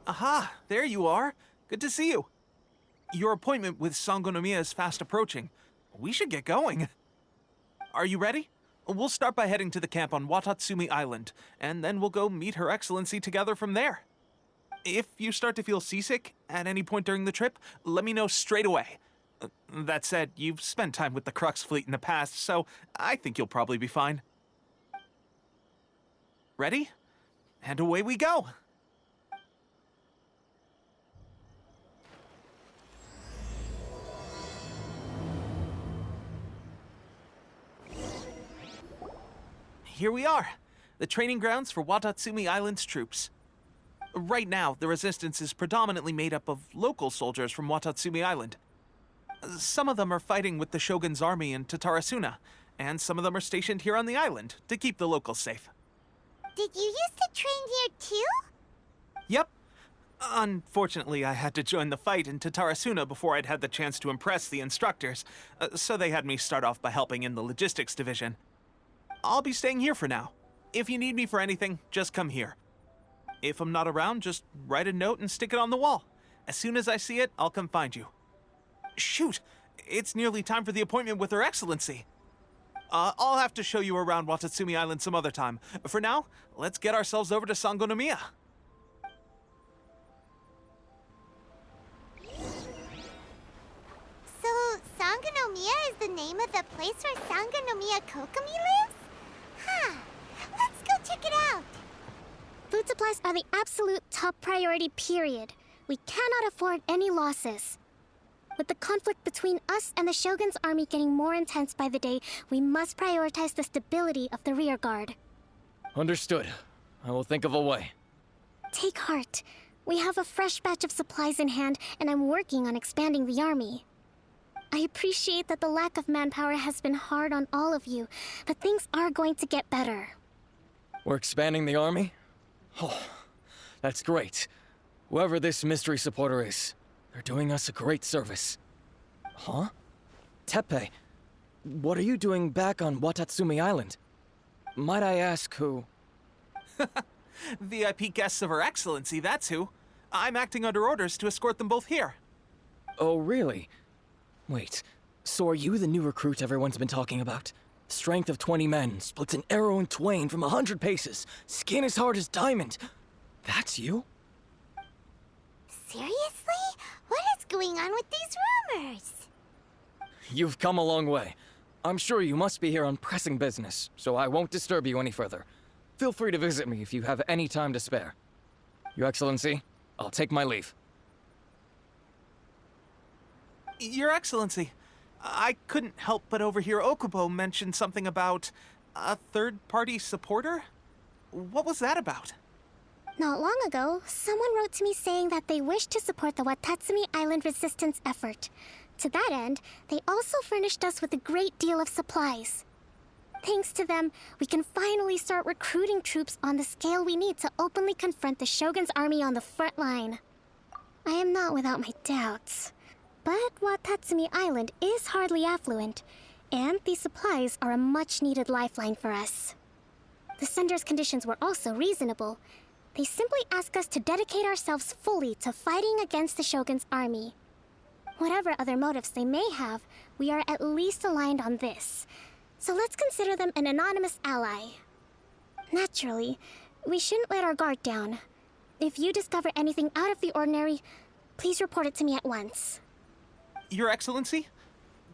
Aha, there you are. Good to see you. Your appointment with Sangonomiya is fast approaching. We should get going. Are you ready? We'll start by heading to the camp on Watatsumi Island, and then we'll go meet Her Excellency together from there. If you start to feel seasick at any point during the trip, let me know straight away. That said, you've spent time with the Crux fleet in the past, so I think you'll probably be fine. Ready? And away we go! Here we are, the training grounds for Watatsumi Island's troops. Right now, the resistance is predominantly made up of local soldiers from Watatsumi Island. Some of them are fighting with the Shogun's army in Tatarasuna, and some of them are stationed here on the island to keep the locals safe. Did you used to train here too? Yep. Unfortunately, I had to join the fight in Tatarasuna before I'd had the chance to impress the instructors, so they had me start off by helping in the logistics division. I'll be staying here for now. If you need me for anything, just come here. If I'm not around, just write a note and stick it on the wall. As soon as I see it, I'll come find you. Shoot! It's nearly time for the appointment with Her Excellency. I'll have to show you around Watatsumi Island some other time. For now, let's get ourselves over to Sangonomiya. So, Sangonomiya is the name of the place where Sangonomiya Kokomi lives? Huh. Let's go check it out. Food supplies are the absolute top priority, period. We cannot afford any losses. With the conflict between us and the Shogun's army getting more intense by the day, we must prioritize the stability of the rear guard. Understood. I will think of a way. Take heart. We have a fresh batch of supplies in hand, and I'm working on expanding the army. I appreciate that the lack of manpower has been hard on all of you, but things are going to get better. We're expanding the army? Oh, that's great. Whoever this mystery supporter is, they're doing us a great service. Huh? Teppei, what are you doing back on Watatsumi Island? Might I ask who? VIP guests of Her Excellency, that's who. I'm acting under orders to escort them both here. Oh, really? Wait, so are you the new recruit everyone's been talking about? Strength of 20 men, splits an arrow in twain from 100 paces, skin as hard as diamond. That's you? Seriously? What is going on with these rumors? You've come a long way. I'm sure you must be here on pressing business, so I won't disturb you any further. Feel free to visit me if you have any time to spare. Your Excellency, I'll take my leave. Your Excellency, I couldn't help but overhear Okubo mention something about a third-party supporter? What was that about? Not long ago, someone wrote to me saying that they wish to support the Watatsumi Island resistance effort. To that end, they also furnished us with a great deal of supplies. Thanks to them, we can finally start recruiting troops on the scale we need to openly confront the Shogun's army on the front line. I am not without my doubts. But Watatsumi Island is hardly affluent, and these supplies are a much-needed lifeline for us. The sender's conditions were also reasonable. They simply ask us to dedicate ourselves fully to fighting against the Shogun's army. Whatever other motives they may have, we are at least aligned on this. So let's consider them an anonymous ally. Naturally, we shouldn't let our guard down. If you discover anything out of the ordinary, please report it to me at once. Your Excellency,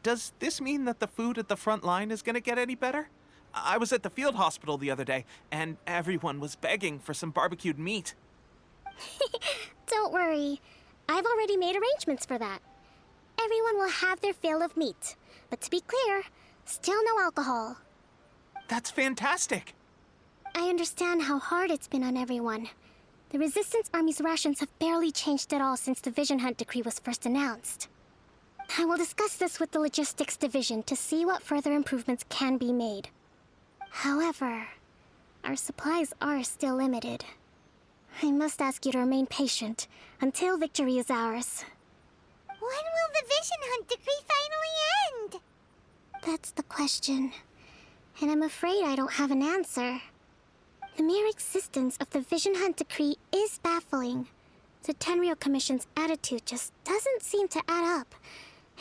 does this mean that the food at the front line is gonna get any better? I was at the field hospital the other day, and everyone was begging for some barbecued meat. Don't worry. I've already made arrangements for that. Everyone will have their fill of meat. But to be clear, still no alcohol. That's fantastic! I understand how hard it's been on everyone. The Resistance Army's rations have barely changed at all since the Vision Hunt decree was first announced. I will discuss this with the Logistics Division to see what further improvements can be made. However, our supplies are still limited. I must ask you to remain patient until victory is ours. When will the Vision Hunt decree finally end? That's the question, and I'm afraid I don't have an answer. The mere existence of the Vision Hunt decree is baffling. The Tenryou Commission's attitude just doesn't seem to add up,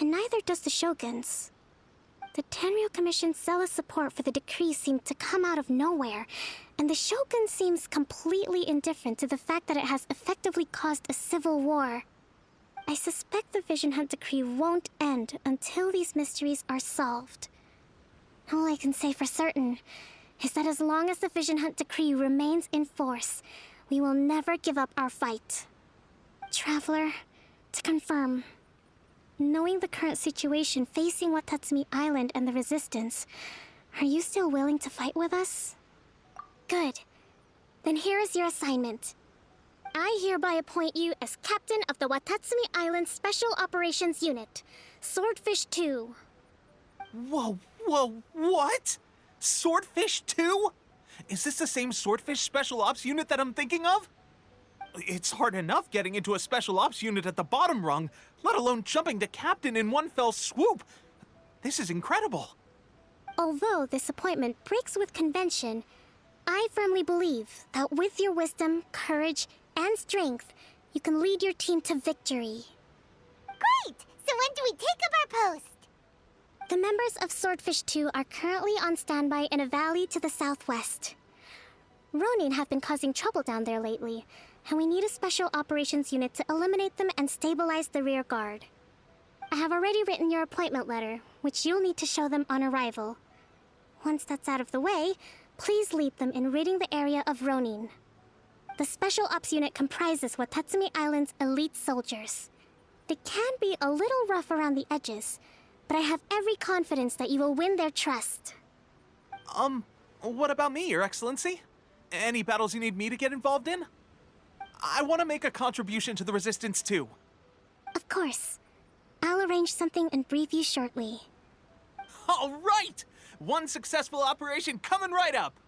and neither does the Shogun's. The Tenryou Commission's zealous support for the decree seemed to come out of nowhere, and the Shogun seems completely indifferent to the fact that it has effectively caused a civil war. I suspect the Vision Hunt decree won't end until these mysteries are solved. All I can say for certain is that as long as the Vision Hunt decree remains in force, we will never give up our fight. Traveler, to confirm, knowing the current situation facing Watatsumi Island and the Resistance, are you still willing to fight with us? Good. Then here is your assignment. I hereby appoint you as captain of the Watatsumi Island Special Operations Unit, Swordfish 2. Whoa, what? Swordfish 2? Is this the same Swordfish Special Ops unit that I'm thinking of? It's hard enough getting into a Special Ops unit at the bottom rung, let alone jumping to captain in one fell swoop. This is incredible. Although this appointment breaks with convention, I firmly believe that with your wisdom, courage, and strength, you can lead your team to victory. Great! So when do we take up our post? The members of Swordfish 2 are currently on standby in a valley to the southwest. Ronin have been causing trouble down there lately, and we need a special operations unit to eliminate them and stabilize the rear guard. I have already written your appointment letter, which you'll need to show them on arrival. Once that's out of the way, please lead them in ridding the area of Ronin. The Special Ops unit comprises Watatsumi Island's elite soldiers. They can be a little rough around the edges, but I have every confidence that you will win their trust. What about me, Your Excellency? Any battles you need me to get involved in? I want to make a contribution to the Resistance too. Of course. I'll arrange something and brief you shortly. All right! One successful operation coming right up!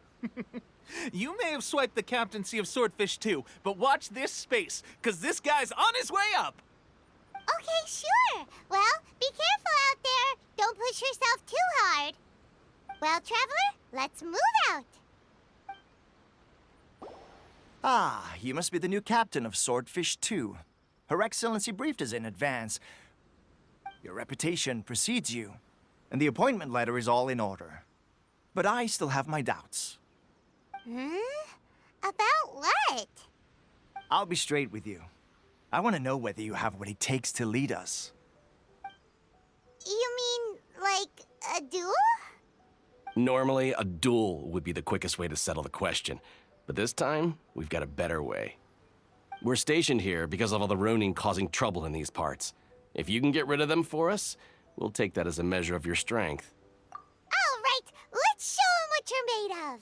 You may have swiped the captaincy of Swordfish 2, but watch this space, because this guy's on his way up! Okay, sure. Well, be careful out there. Don't push yourself too hard. Well, Traveler, let's move out. Ah, you must be the new captain of Swordfish 2. Her Excellency briefed us in advance. Your reputation precedes you, and the appointment letter is all in order. But I still have my doubts. About what? I'll be straight with you. I want to know whether you have what it takes to lead us. You mean, like, a duel? Normally, a duel would be the quickest way to settle the question, but this time, we've got a better way. We're stationed here because of all the Ronin causing trouble in these parts. If you can get rid of them for us, we'll take that as a measure of your strength. All right, let's show 'em what you're made of.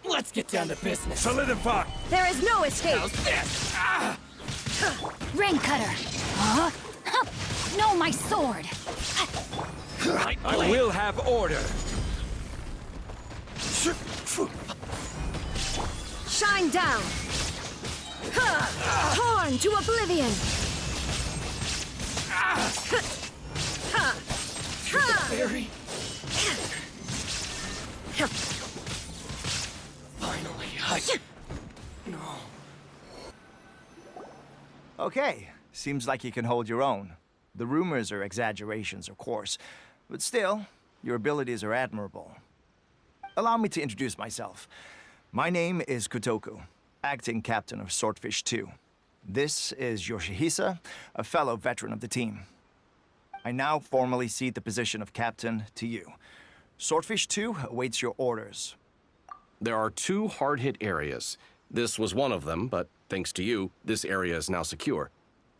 Let's get down to business. Solidify! There is no escape! Rain cutter! Huh? No, my sword! I will have order! Shine down! Torn to oblivion! Fairy. Finally, No. Okay, seems like you can hold your own. The rumors are exaggerations, of course, but still, your abilities are admirable. Allow me to introduce myself. My name is Kotoku, acting captain of Swordfish 2. This is Yoshihisa, a fellow veteran of the team. I now formally cede the position of captain to you. Swordfish 2 awaits your orders. There are 2 hard-hit areas. This was one of them, but thanks to you, this area is now secure.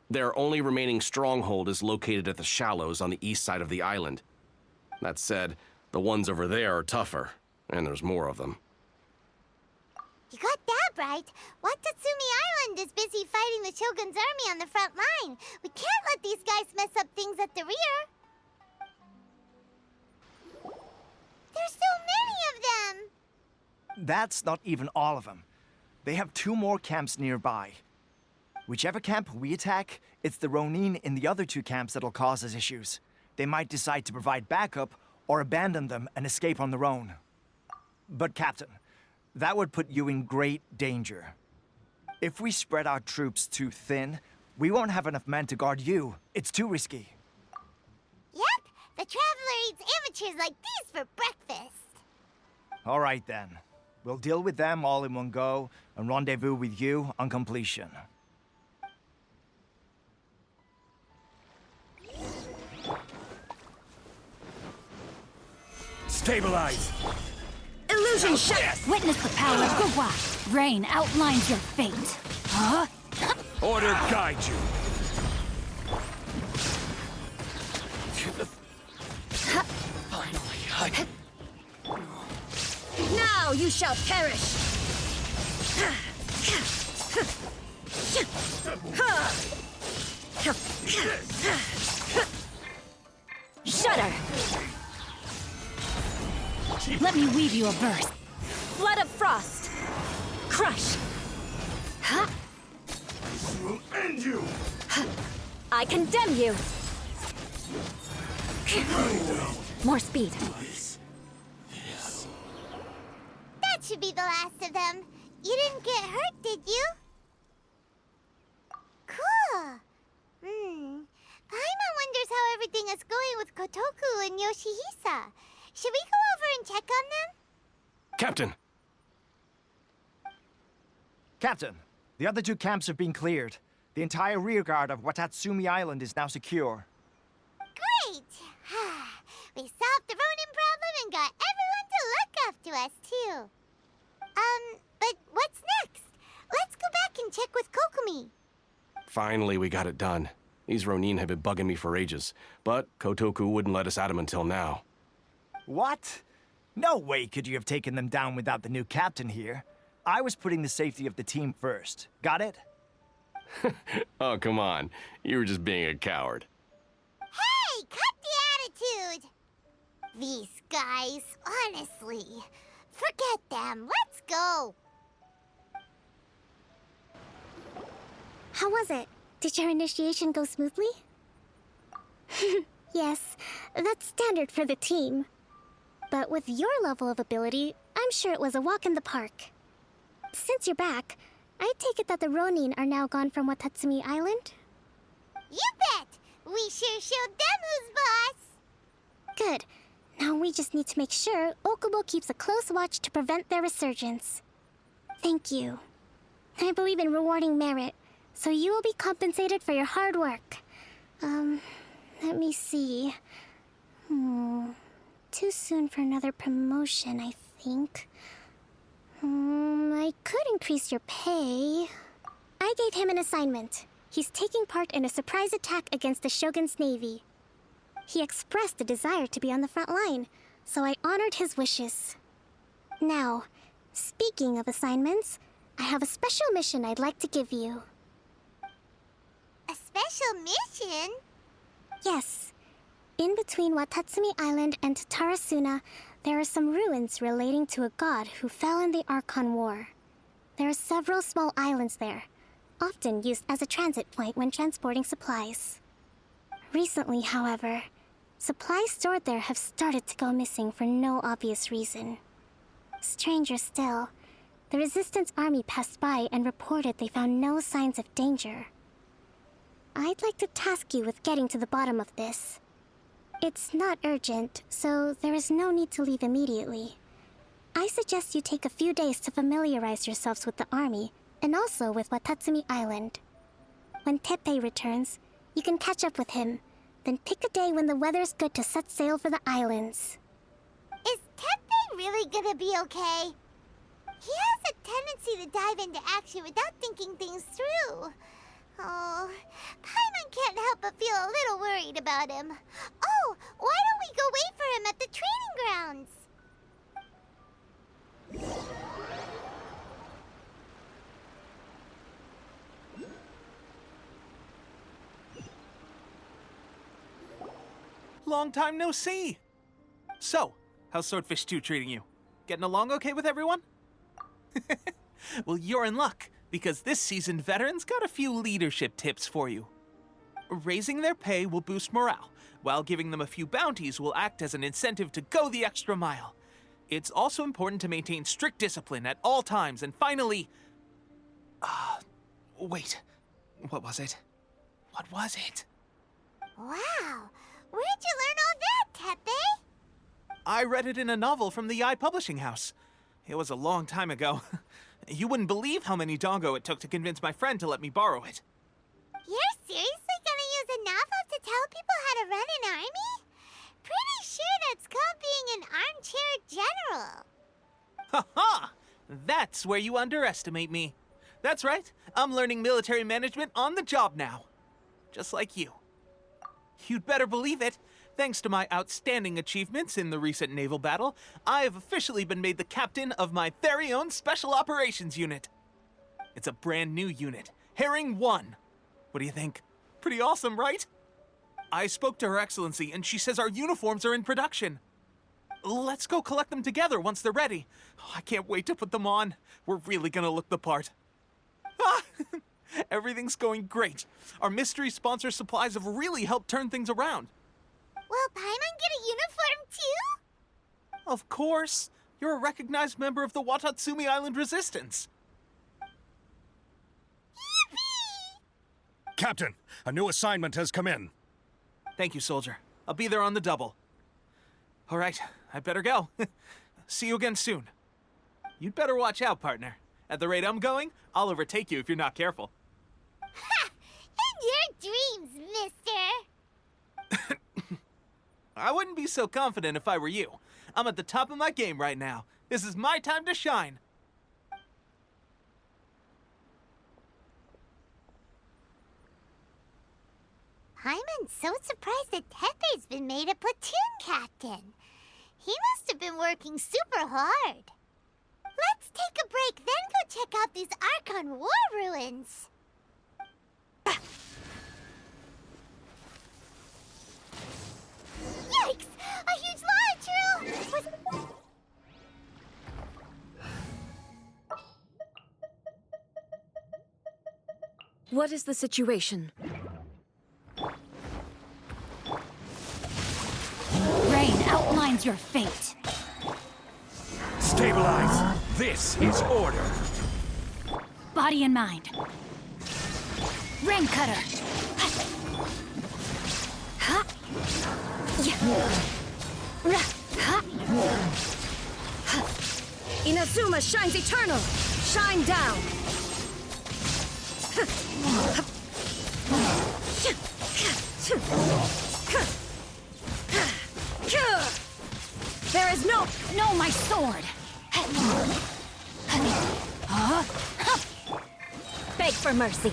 Their only remaining stronghold is located at the shallows on the east side of the island. That said, the ones over there are tougher, and there's more of them. You got that right. Watatsumi Island is busy fighting the Shogun's army on the front line. We can't let these guys mess up things at the rear. There's so many of them. That's not even all of them. They have 2 more camps nearby. Whichever camp we attack, it's the Ronin in the other two camps that'll cause us issues. They might decide to provide backup or abandon them and escape on their own. But Captain, that would put you in great danger. If we spread our troops too thin, we won't have enough men to guard you. It's too risky. Yep, the Traveler eats amateurs like these for breakfast. All right then. We'll deal with them all in one go and rendezvous with you on completion. Stabilize! Illusion shot! Witness the power of Gugwa. Rain outlines your fate. Huh? Order guide you. Finally, Now you shall perish! Shudder! Let me weave you a verse. Flood of frost! Crush! will end you! I condemn you! More speed. That should be the last of them. You didn't get hurt, did you? Cool. Paimon wonders how everything is going with Kotoku and Yoshihisa. Should we go over and check on them? Captain! Captain, the other two camps have been cleared. The entire rearguard of Watatsumi Island is now secure. Great! We solved the Ronin problem and got everyone to look after us, too. But what's next? Let's go back and check with Kokumi. Finally, we got it done. These Ronin have been bugging me for ages, but Kotoku wouldn't let us at them until now. What? No way could you have taken them down without the new captain here. I was putting the safety of the team first. Got it? Oh, come on. You were just being a coward. Hey, cut the attitude! These guys, honestly. Forget them. Let's go. How was it? Did your initiation go smoothly? Yes, that's standard for the team. But with your level of ability, I'm sure it was a walk in the park. Since you're back, I take it that the Ronin are now gone from Watatsumi Island? You bet! We sure showed them who's boss! Good. Now we just need to make sure Okubo keeps a close watch to prevent their resurgence. Thank you. I believe in rewarding merit, so you will be compensated for your hard work. Let me see. Too soon for another promotion, I think. I could increase your pay. I gave him an assignment. He's taking part in a surprise attack against the Shogun's navy. He expressed a desire to be on the front line, so I honored his wishes. Now, speaking of assignments, I have a special mission I'd like to give you. A special mission? Yes. In between Watatsumi Island and Tarasuna, there are some ruins relating to a god who fell in the Archon War. There are several small islands there, often used as a transit point when transporting supplies. Recently, however, supplies stored there have started to go missing for no obvious reason. Stranger still, the Resistance army passed by and reported they found no signs of danger. I'd like to task you with getting to the bottom of this. It's not urgent, so there is no need to leave immediately. I suggest you take a few days to familiarize yourselves with the army, and also with Watatsumi Island. When Teppei returns, you can catch up with him, then pick a day when the weather's good to set sail for the islands. Is Teppei really gonna be okay? He has a tendency to dive into action without thinking things through. Oh, Paimon can't help but feel a little worried about him. Oh, why don't we go wait for him at the training grounds? Long time no see. So, how's Swordfish 2 treating you? Getting along okay with everyone? Well, you're in luck. Because this seasoned veterans got a few leadership tips for you. Raising their pay will boost morale, while giving them a few bounties will act as an incentive to go the extra mile. It's also important to maintain strict discipline at all times, and finally... wait. What was it? What was it? Wow. Where'd you learn all that, Tepe? I read it in a novel from the I Publishing House. It was a long time ago. You wouldn't believe how many dongo it took to convince my friend to let me borrow it. You're seriously gonna use a novel to tell people how to run an army? Pretty sure that's called being an armchair general. Ha ha! That's where you underestimate me. That's right, I'm learning military management on the job now. Just like you. You'd better believe it. Thanks to my outstanding achievements in the recent naval battle, I have officially been made the captain of my very own Special Operations Unit. It's a brand new unit, Herring 1. What do you think? Pretty awesome, right? I spoke to Her Excellency, and she says our uniforms are in production. Let's go collect them together once they're ready. Oh, I can't wait to put them on. We're really gonna look the part. Ah! Everything's going great. Our mystery sponsor supplies have really helped turn things around. Will Paimon get a uniform too? Of course. You're a recognized member of the Watatsumi Island Resistance. Yippee! Captain, a new assignment has come in. Thank you, soldier. I'll be there on the double. All right, I better go. See you again soon. You'd better watch out, partner. At the rate I'm going, I'll overtake you if you're not careful. Ha! In your dreams, mister! I wouldn't be so confident if I were you. I'm at the top of my game right now. This is my time to shine. Paimon's so surprised that Tepe's been made a platoon captain. He must have been working super hard. Let's take a break, then go check out these Archon War ruins. Yikes! A huge lava drill! What is the situation? Rain outlines your fate. Stabilize. This is order. Body and mind. Rain cutter. Ha. Yeah. Ha. Ha. Inazuma shines eternal! Shine down! There is no... No, my sword. Beg for mercy.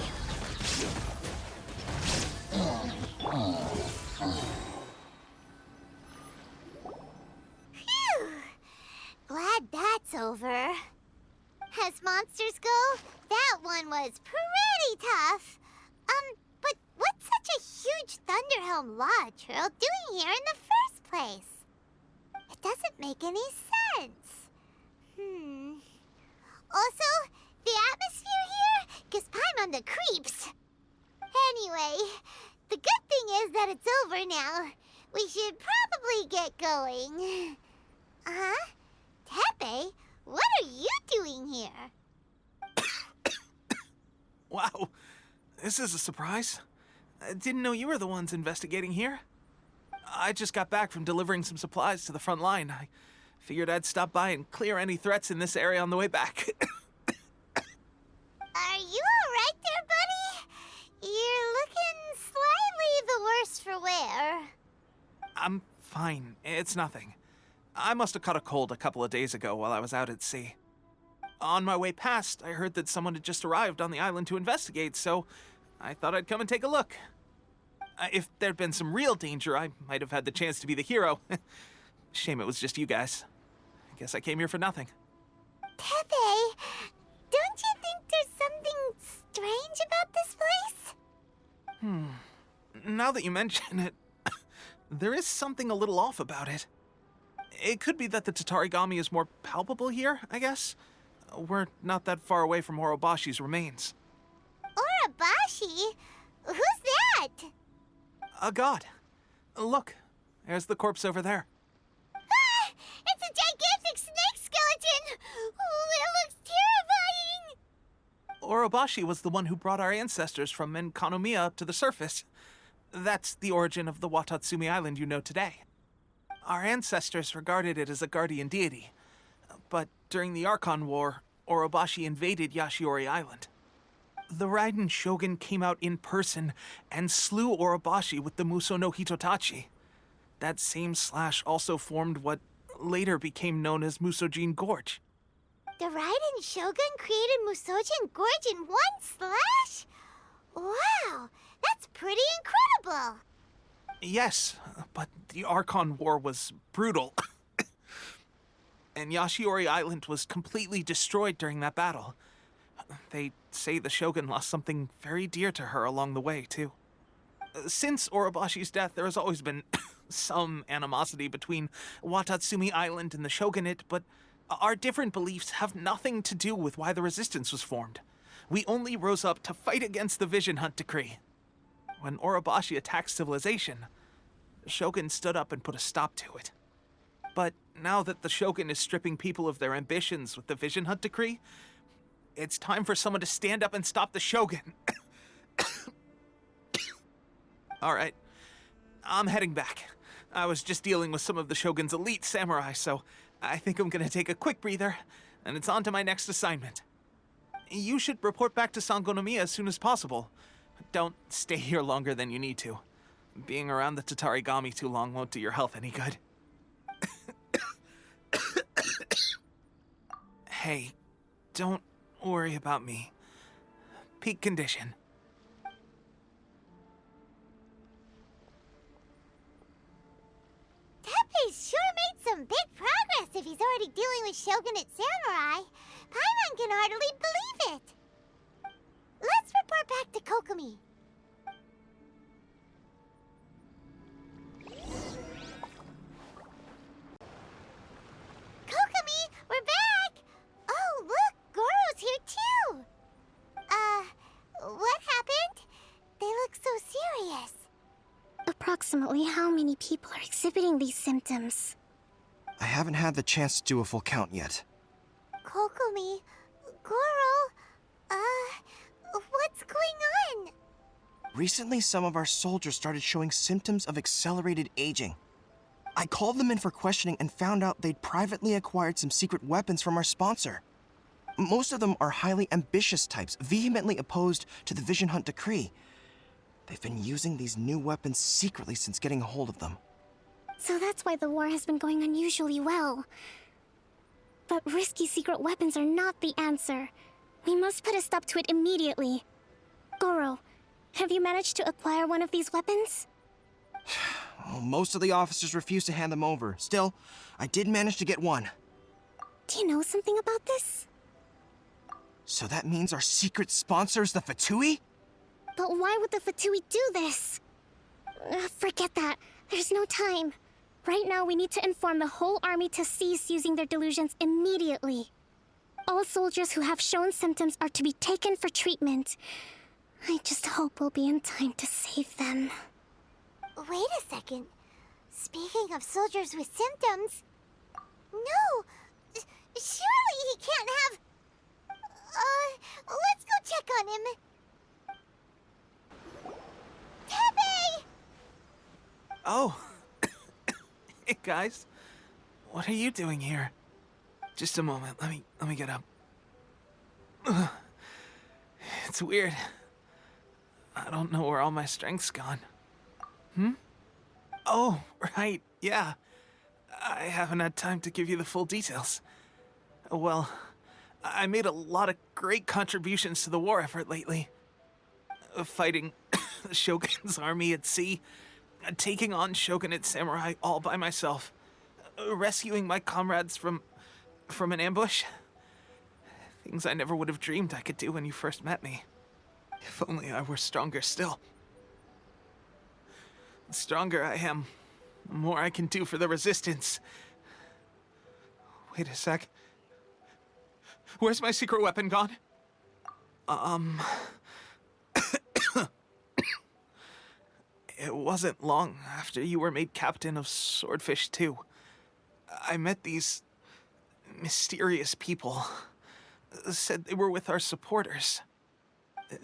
Phew! Glad that's over. As monsters go, that one was pretty tough. But what's such a huge Thunderhelm Law Trail doing here in the first place? It doesn't make any sense. Also, the atmosphere here gives Paimon the creeps. Anyway, the good thing is that it's over now. We should probably get going. Huh? Tepe, what are you doing here? Wow, this is a surprise. I didn't know you were the ones investigating here. I just got back from delivering some supplies to the front line. I figured I'd stop by and clear any threats in this area on the way back. Are you alright there, buddy? You're looking slightly the worse for wear. I'm fine. It's nothing. I must have caught a cold a couple of days ago while I was out at sea. On my way past, I heard that someone had just arrived on the island to investigate, so I thought I'd come and take a look. If there'd been some real danger, I might have had the chance to be the hero. Shame it was just you guys. I guess I came here for nothing. Tepe, don't you think there's something strange about this place? Now that you mention it, there is something a little off about it. It could be that the Tatarigami is more palpable here, I guess. We're not that far away from Orobashi's remains. Orobashi? Who's that? A god. Look, there's the corpse over there. Ah! It's a gigantic snake skeleton! Oh, it looks terrifying! Orobashi was the one who brought our ancestors from Enkanomiya up to the surface. That's the origin of the Watatsumi Island you know today. Our ancestors regarded it as a guardian deity. But during the Archon War, Orobashi invaded Yashiori Island. The Raiden Shogun came out in person and slew Orobashi with the Muso no Hitotachi. That same slash also formed what later became known as Musojin Gorge. The Raiden Shogun created Musojin Gorge in one slash? Wow, that's pretty incredible! Yes, but the Archon War was brutal. And Yashiori Island was completely destroyed during that battle. They say the Shogun lost something very dear to her along the way, too. Since Orobashi's death, there has always been some animosity between Watatsumi Island and the Shogunate, but our different beliefs have nothing to do with why the resistance was formed. We only rose up to fight against the Vision Hunt Decree. When Orobashi attacked civilization, the Shogun stood up and put a stop to it. But now that the Shogun is stripping people of their ambitions with the Vision Hunt Decree, it's time for someone to stand up and stop the Shogun. All right, I'm heading back. I was just dealing with some of the Shogun's elite samurai, so I think I'm gonna take a quick breather, and it's on to my next assignment. You should report back to Sangonomiya as soon as possible. Don't stay here longer than you need to. Being around the Tatarigami too long won't do your health any good. Hey, don't worry about me. Peak condition. Teppei's sure made some big progress if he's already dealing with Shogunate samurai. Paimon can hardly believe it. Let's report back to Kokomi. Kokomi, we're back! Oh, look, Goro's here too! What happened? They look so serious. Approximately how many people are exhibiting these symptoms? I haven't had the chance to do a full count yet. Kokomi, Goro, what's going on? Recently, some of our soldiers started showing symptoms of accelerated aging. I called them in for questioning and found out they'd privately acquired some secret weapons from our sponsor. Most of them are highly ambitious types, vehemently opposed to the Vision Hunt Decree. They've been using these new weapons secretly since getting a hold of them. So that's why the war has been going unusually well. But risky secret weapons are not the answer. We must put a stop to it immediately. Goro, have you managed to acquire one of these weapons? Well, most of the officers refuse to hand them over. Still, I did manage to get one. Do you know something about this? So that means our secret sponsor is the Fatui? But why would the Fatui do this? Forget that. There's no time. Right now, we need to inform the whole army to cease using their delusions immediately. All soldiers who have shown symptoms are to be taken for treatment. I just hope we'll be in time to save them. Wait a second. Speaking of soldiers with symptoms... No! Surely he can't have... let's go check on him. Teppei! Oh. Hey, guys. What are you doing here? Just a moment. Let me get up. Ugh. It's weird. I don't know where all my strength's gone. Oh, right. Yeah. I haven't had time to give you the full details. Well, I made a lot of great contributions to the war effort lately. Fighting the Shogun's army at sea, taking on Shogunate samurai all by myself, rescuing my comrades from an ambush. Things I never would have dreamed I could do when you first met me. If only I were stronger still. The stronger I am, the more I can do for the resistance. Wait a sec. Where's my secret weapon gone? It wasn't long after you were made captain of Swordfish 2. I met these mysterious people. Said they were with our supporters.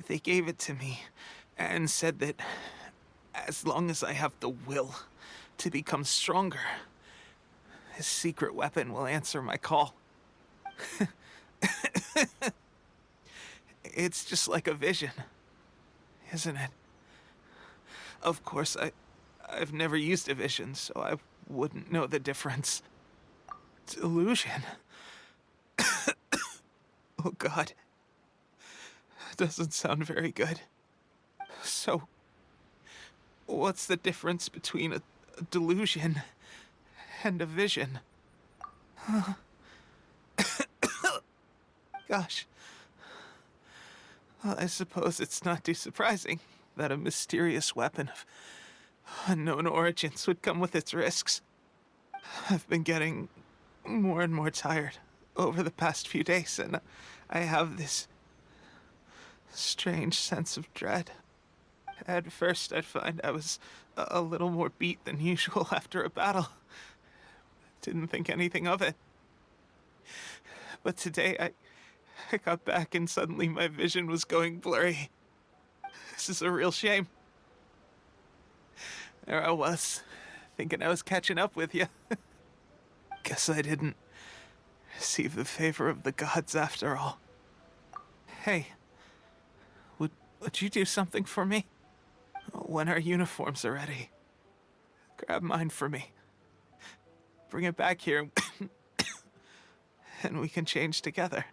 They gave it to me and said that as long as I have the will to become stronger, his secret weapon will answer my call. It's just like a vision, isn't it? Of course, I've never used a vision, so I wouldn't know the difference. Delusion. Oh God. Doesn't sound very good. So, what's the difference between a delusion and a vision? Gosh. Well, I suppose it's not too surprising that a mysterious weapon of unknown origins would come with its risks. I've been getting more and more tired over the past few days, and I have this strange sense of dread. At first, I'd find I was a little more beat than usual after a battle. Didn't think anything of it. But today, I got back and suddenly my vision was going blurry. This is a real shame. There I was, thinking I was catching up with you. Guess I didn't receive the favor of the gods after all. Hey, would you do something for me? When our uniforms are ready, grab mine for me. Bring it back here, and we can change together.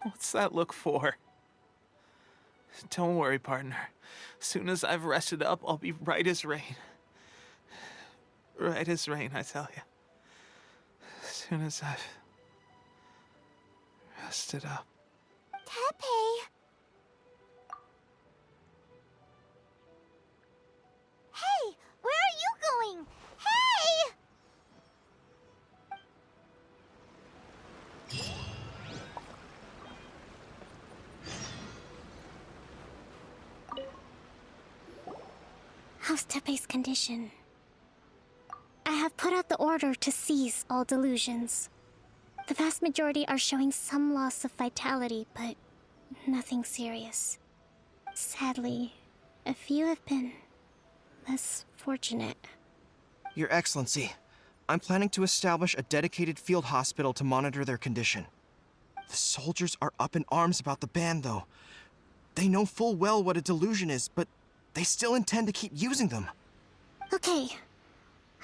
What's that look for? Don't worry, partner. Soon as I've rested up, I'll be right as rain. Right as rain, I tell you. Soon as I've rested up. Tepe! Hey! Where are you going? Hey! How's Tepe's condition? I have put out the order to seize all delusions. The vast majority are showing some loss of vitality, but nothing serious. Sadly, a few have been less fortunate. Your Excellency, I'm planning to establish a dedicated field hospital to monitor their condition. The soldiers are up in arms about the ban, though. They know full well what a delusion is, but they still intend to keep using them. Okay,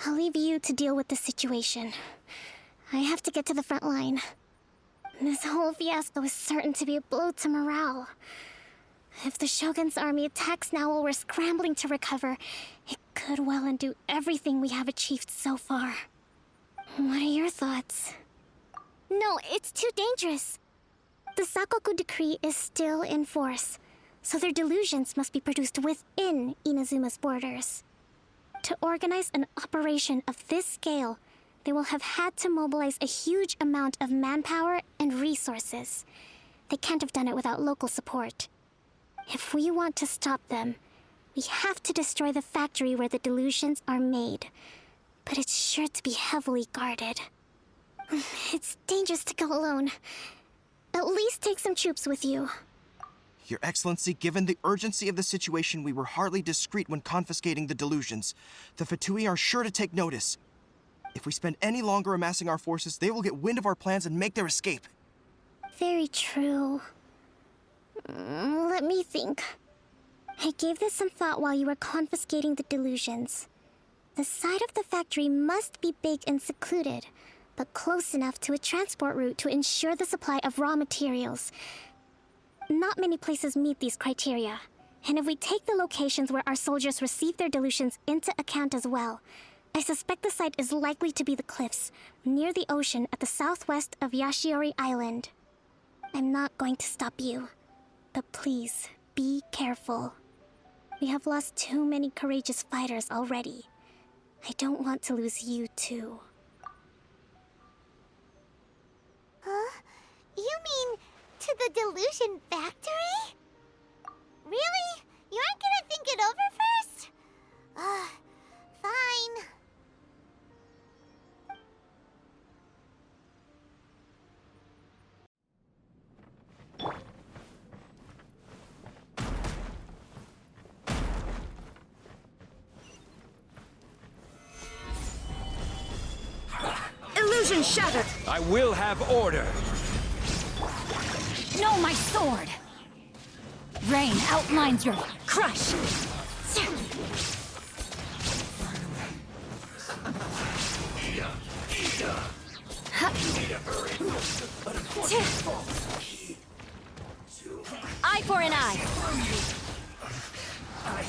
I'll leave you to deal with the situation. I have to get to the front line. This whole fiasco is certain to be a blow to morale. If the Shogun's army attacks now while we're scrambling to recover, it could well undo everything we have achieved so far. What are your thoughts? No, it's too dangerous. The Sakoku decree is still in force, so their delusions must be produced within Inazuma's borders. To organize an operation of this scale, they will have had to mobilize a huge amount of manpower and resources. They can't have done it without local support. If we want to stop them, we have to destroy the factory where the delusions are made. But it's sure to be heavily guarded. It's dangerous to go alone. At least take some troops with you. Your Excellency, given the urgency of the situation, we were hardly discreet when confiscating the delusions. The Fatui are sure to take notice. If we spend any longer amassing our forces, they will get wind of our plans and make their escape. Very true. Let me think. I gave this some thought while you were confiscating the delusions. The side of the factory must be big and secluded, but close enough to a transport route to ensure the supply of raw materials. Not many places meet these criteria, and if we take the locations where our soldiers receive their delusions into account as well, I suspect the site is likely to be the cliffs, near the ocean at the southwest of Yashiori Island. I'm not going to stop you, but please, be careful. We have lost too many courageous fighters already. I don't want to lose you too. a delusion factory? Really? You aren't gonna think it over first? Fine. Illusion shattered! I will have order. No, my sword! Rain outlines your crush! Eye for an eye! I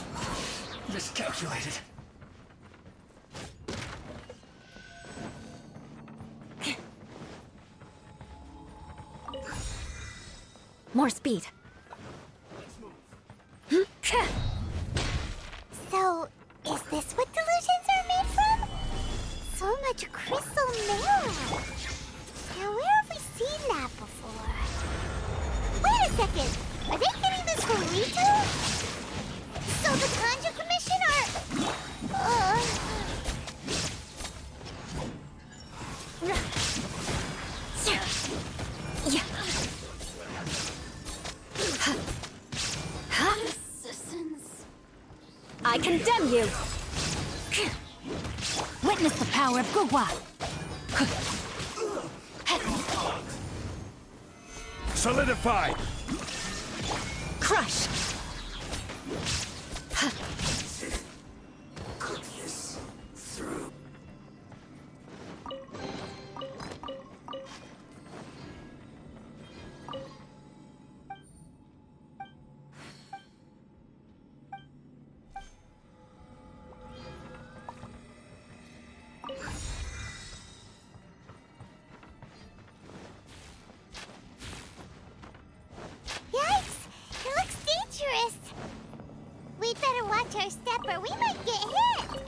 miscalculated. More speed. So, is this what delusions are made from? So much crystal mirror. Now, where have we seen that before? Wait a second. Are they getting this from Rito? So the Conjure Commission are... I condemn you! Witness the power of Gugwa! Solidified! Crush! Yikes! It looks dangerous. We'd better watch our step or we might get hit.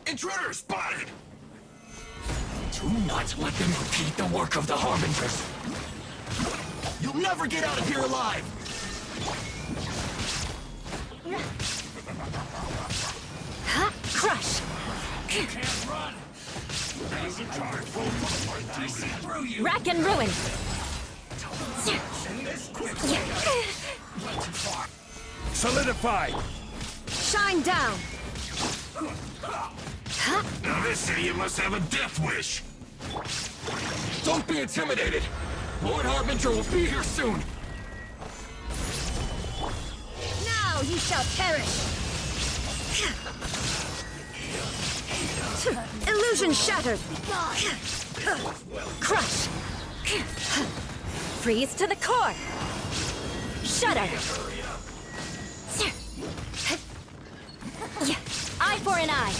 Intruder spotted! Do not let them repeat the work of the Harbingers. You'll never get out of here alive! Crush! You can't run! I see through you! Rack and ruin! This quickly! Went too far. Solidified! Shine down! Now this idiot must have a death wish! Don't be intimidated! Lord Harbinger will be here soon! Now you shall perish! Illusion shattered! Crush! Freeze to the core! Shudder! Eye for an eye!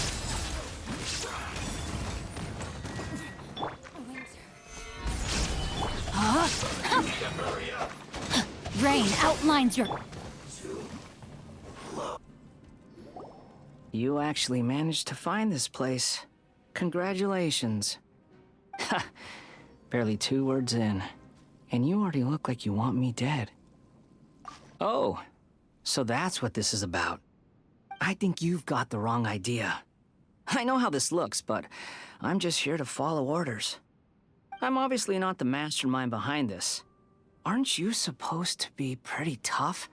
Rain outlines your... You actually managed to find this place. Congratulations. Ha! Barely 2 words in. And you already look like you want me dead. Oh, so that's what this is about. I think you've got the wrong idea. I know how this looks, but I'm just here to follow orders. I'm obviously not the mastermind behind this. Aren't you supposed to be pretty tough?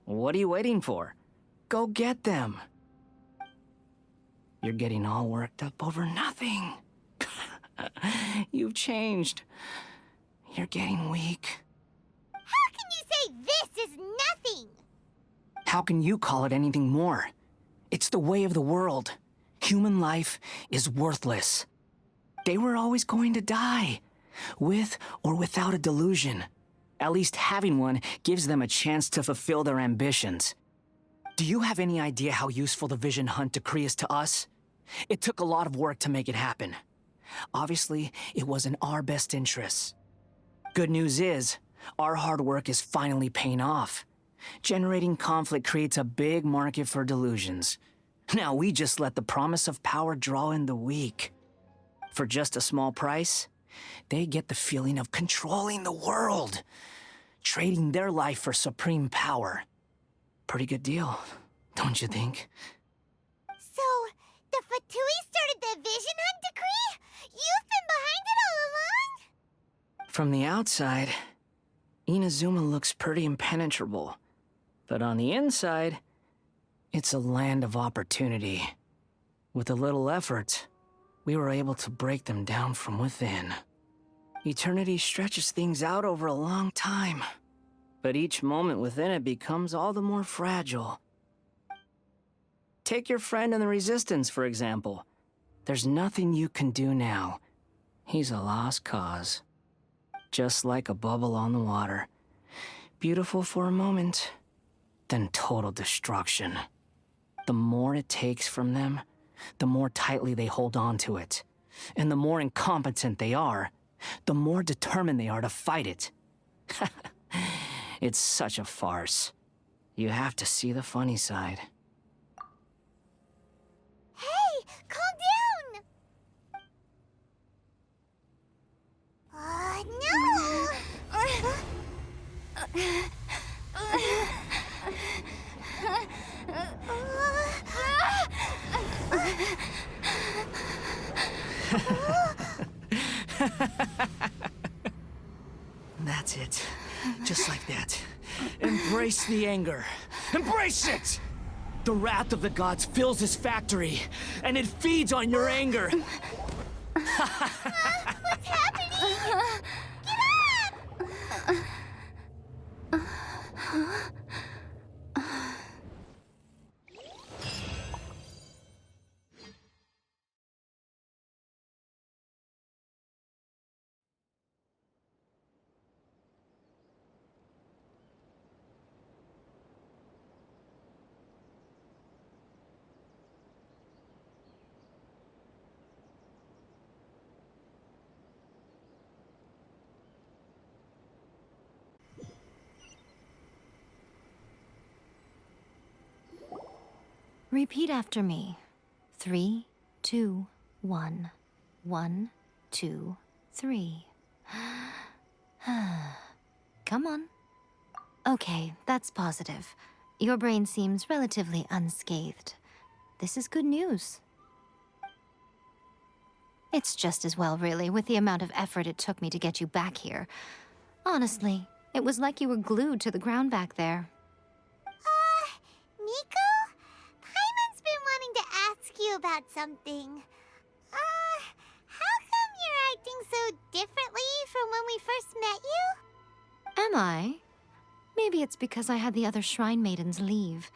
What are you waiting for? Go get them. You're getting all worked up over nothing. You've changed. You're getting weak. How can you say this is nothing? How can you call it anything more? It's the way of the world. Human life is worthless. They were always going to die, with or without a delusion. At least having one gives them a chance to fulfill their ambitions. Do you have any idea how useful the Vision Hunt decree is to us? It took a lot of work to make it happen. Obviously, it was in our best interests. Good news is, our hard work is finally paying off. Generating conflict creates a big market for delusions. Now we just let the promise of power draw in the weak. For just a small price, they get the feeling of controlling the world, trading their life for supreme power. Pretty good deal, don't you think? So, the Fatui started the Vision Hunt decree? You've been behind it all along? From the outside, Inazuma looks pretty impenetrable. But on the inside, it's a land of opportunity. With a little effort, we were able to break them down from within. Eternity stretches things out over a long time, but each moment within it becomes all the more fragile. Take your friend in the Resistance, for example. There's nothing you can do now. He's a lost cause. Just like a bubble on the water. Beautiful for a moment, then total destruction. The more it takes from them, the more tightly they hold on to it. And the more incompetent they are, the more determined they are to fight it. It's such a farce. You have to see the funny side. Hey, calm down! That's it. Just like that. Embrace the anger. Embrace it! The wrath of the gods fills this factory, and it feeds on your anger. What's happening? Get up! Repeat after me. 3, 2, 1. 1, 2, 3. Come on. Okay, that's positive. Your brain seems relatively unscathed. This is good news. It's just as well, really, with the amount of effort it took me to get you back here. Honestly, it was like you were glued to the ground back there. Nico? Paimon's been wanting to ask you about something. How come you're acting so differently from when we first met you? Am I? Maybe it's because I had the other Shrine Maidens leave.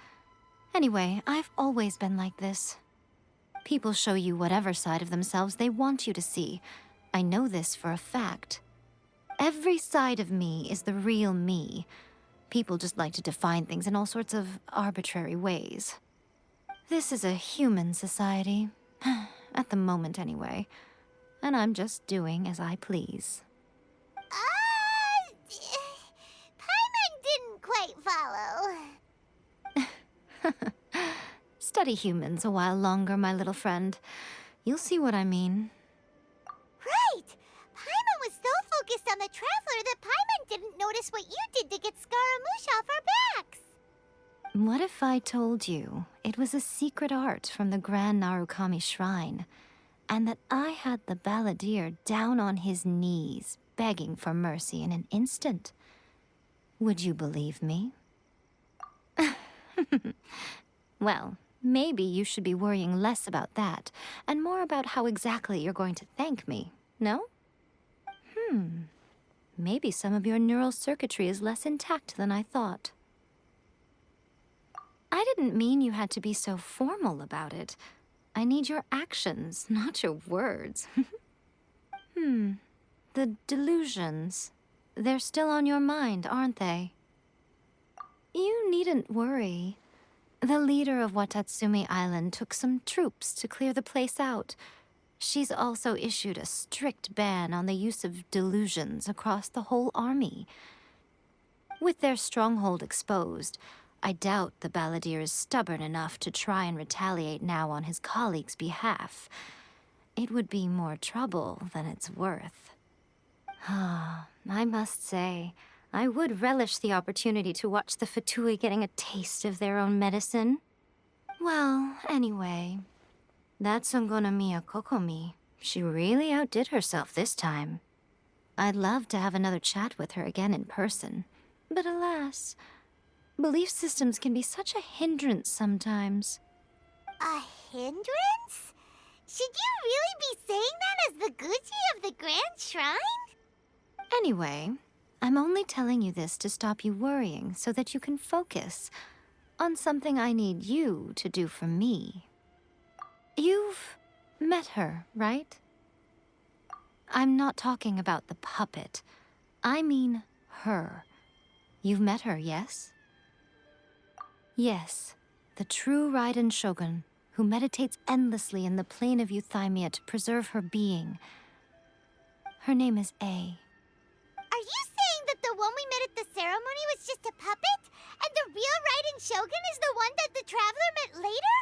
Anyway, I've always been like this. People show you whatever side of themselves they want you to see. I know this for a fact. Every side of me is the real me. People just like to define things in all sorts of arbitrary ways. This is a human society. At the moment, anyway. And I'm just doing as I please. Paimon didn't quite follow. Study humans a while longer, my little friend. You'll see what I mean. Right! Paimon was so focused on the Traveler that Paimon didn't notice what you did to get Scaramouche off our backs. What if I told you it was a secret art from the Grand Narukami Shrine, and that I had the balladeer down on his knees, begging for mercy in an instant? Would you believe me? Well, maybe you should be worrying less about that, and more about how exactly you're going to thank me, no? Maybe some of your neural circuitry is less intact than I thought. I didn't mean you had to be so formal about it. I need your actions, not your words. The delusions. They're still on your mind, aren't they? You needn't worry. The leader of Watatsumi Island took some troops to clear the place out. She's also issued a strict ban on the use of delusions across the whole army. With their stronghold exposed, I doubt the balladeer is stubborn enough to try and retaliate now on his colleagues' behalf. It would be more trouble than it's worth. I must say, I would relish the opportunity to watch the Fatui getting a taste of their own medicine. Well, anyway, that's Songonamiya Kokomi. She really outdid herself this time. I'd love to have another chat with her again in person, but alas, belief systems can be such a hindrance sometimes. A hindrance? Should you really be saying that as the Gucci of the Grand Shrine? Anyway, I'm only telling you this to stop you worrying so that you can focus on something I need you to do for me. You've met her, right? I'm not talking about the puppet. I mean her. You've met her, yes? Yes, the true Raiden Shogun, who meditates endlessly in the plane of Euthymia to preserve her being. Her name is A. Are you saying that the one we met at the ceremony was just a puppet? And the real Raiden Shogun is the one that the Traveler met later?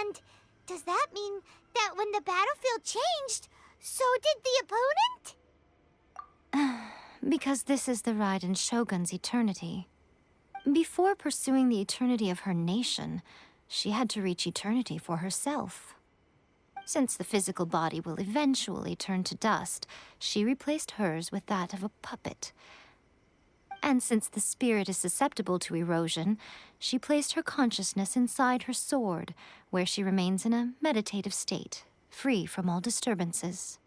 And does that mean that when the battlefield changed, so did the opponent? Because this is the Raiden Shogun's eternity. Before pursuing the eternity of her nation, she had to reach eternity for herself. Since the physical body will eventually turn to dust, she replaced hers with that of a puppet. And since the spirit is susceptible to erosion, she placed her consciousness inside her sword, where she remains in a meditative state, free from all disturbances.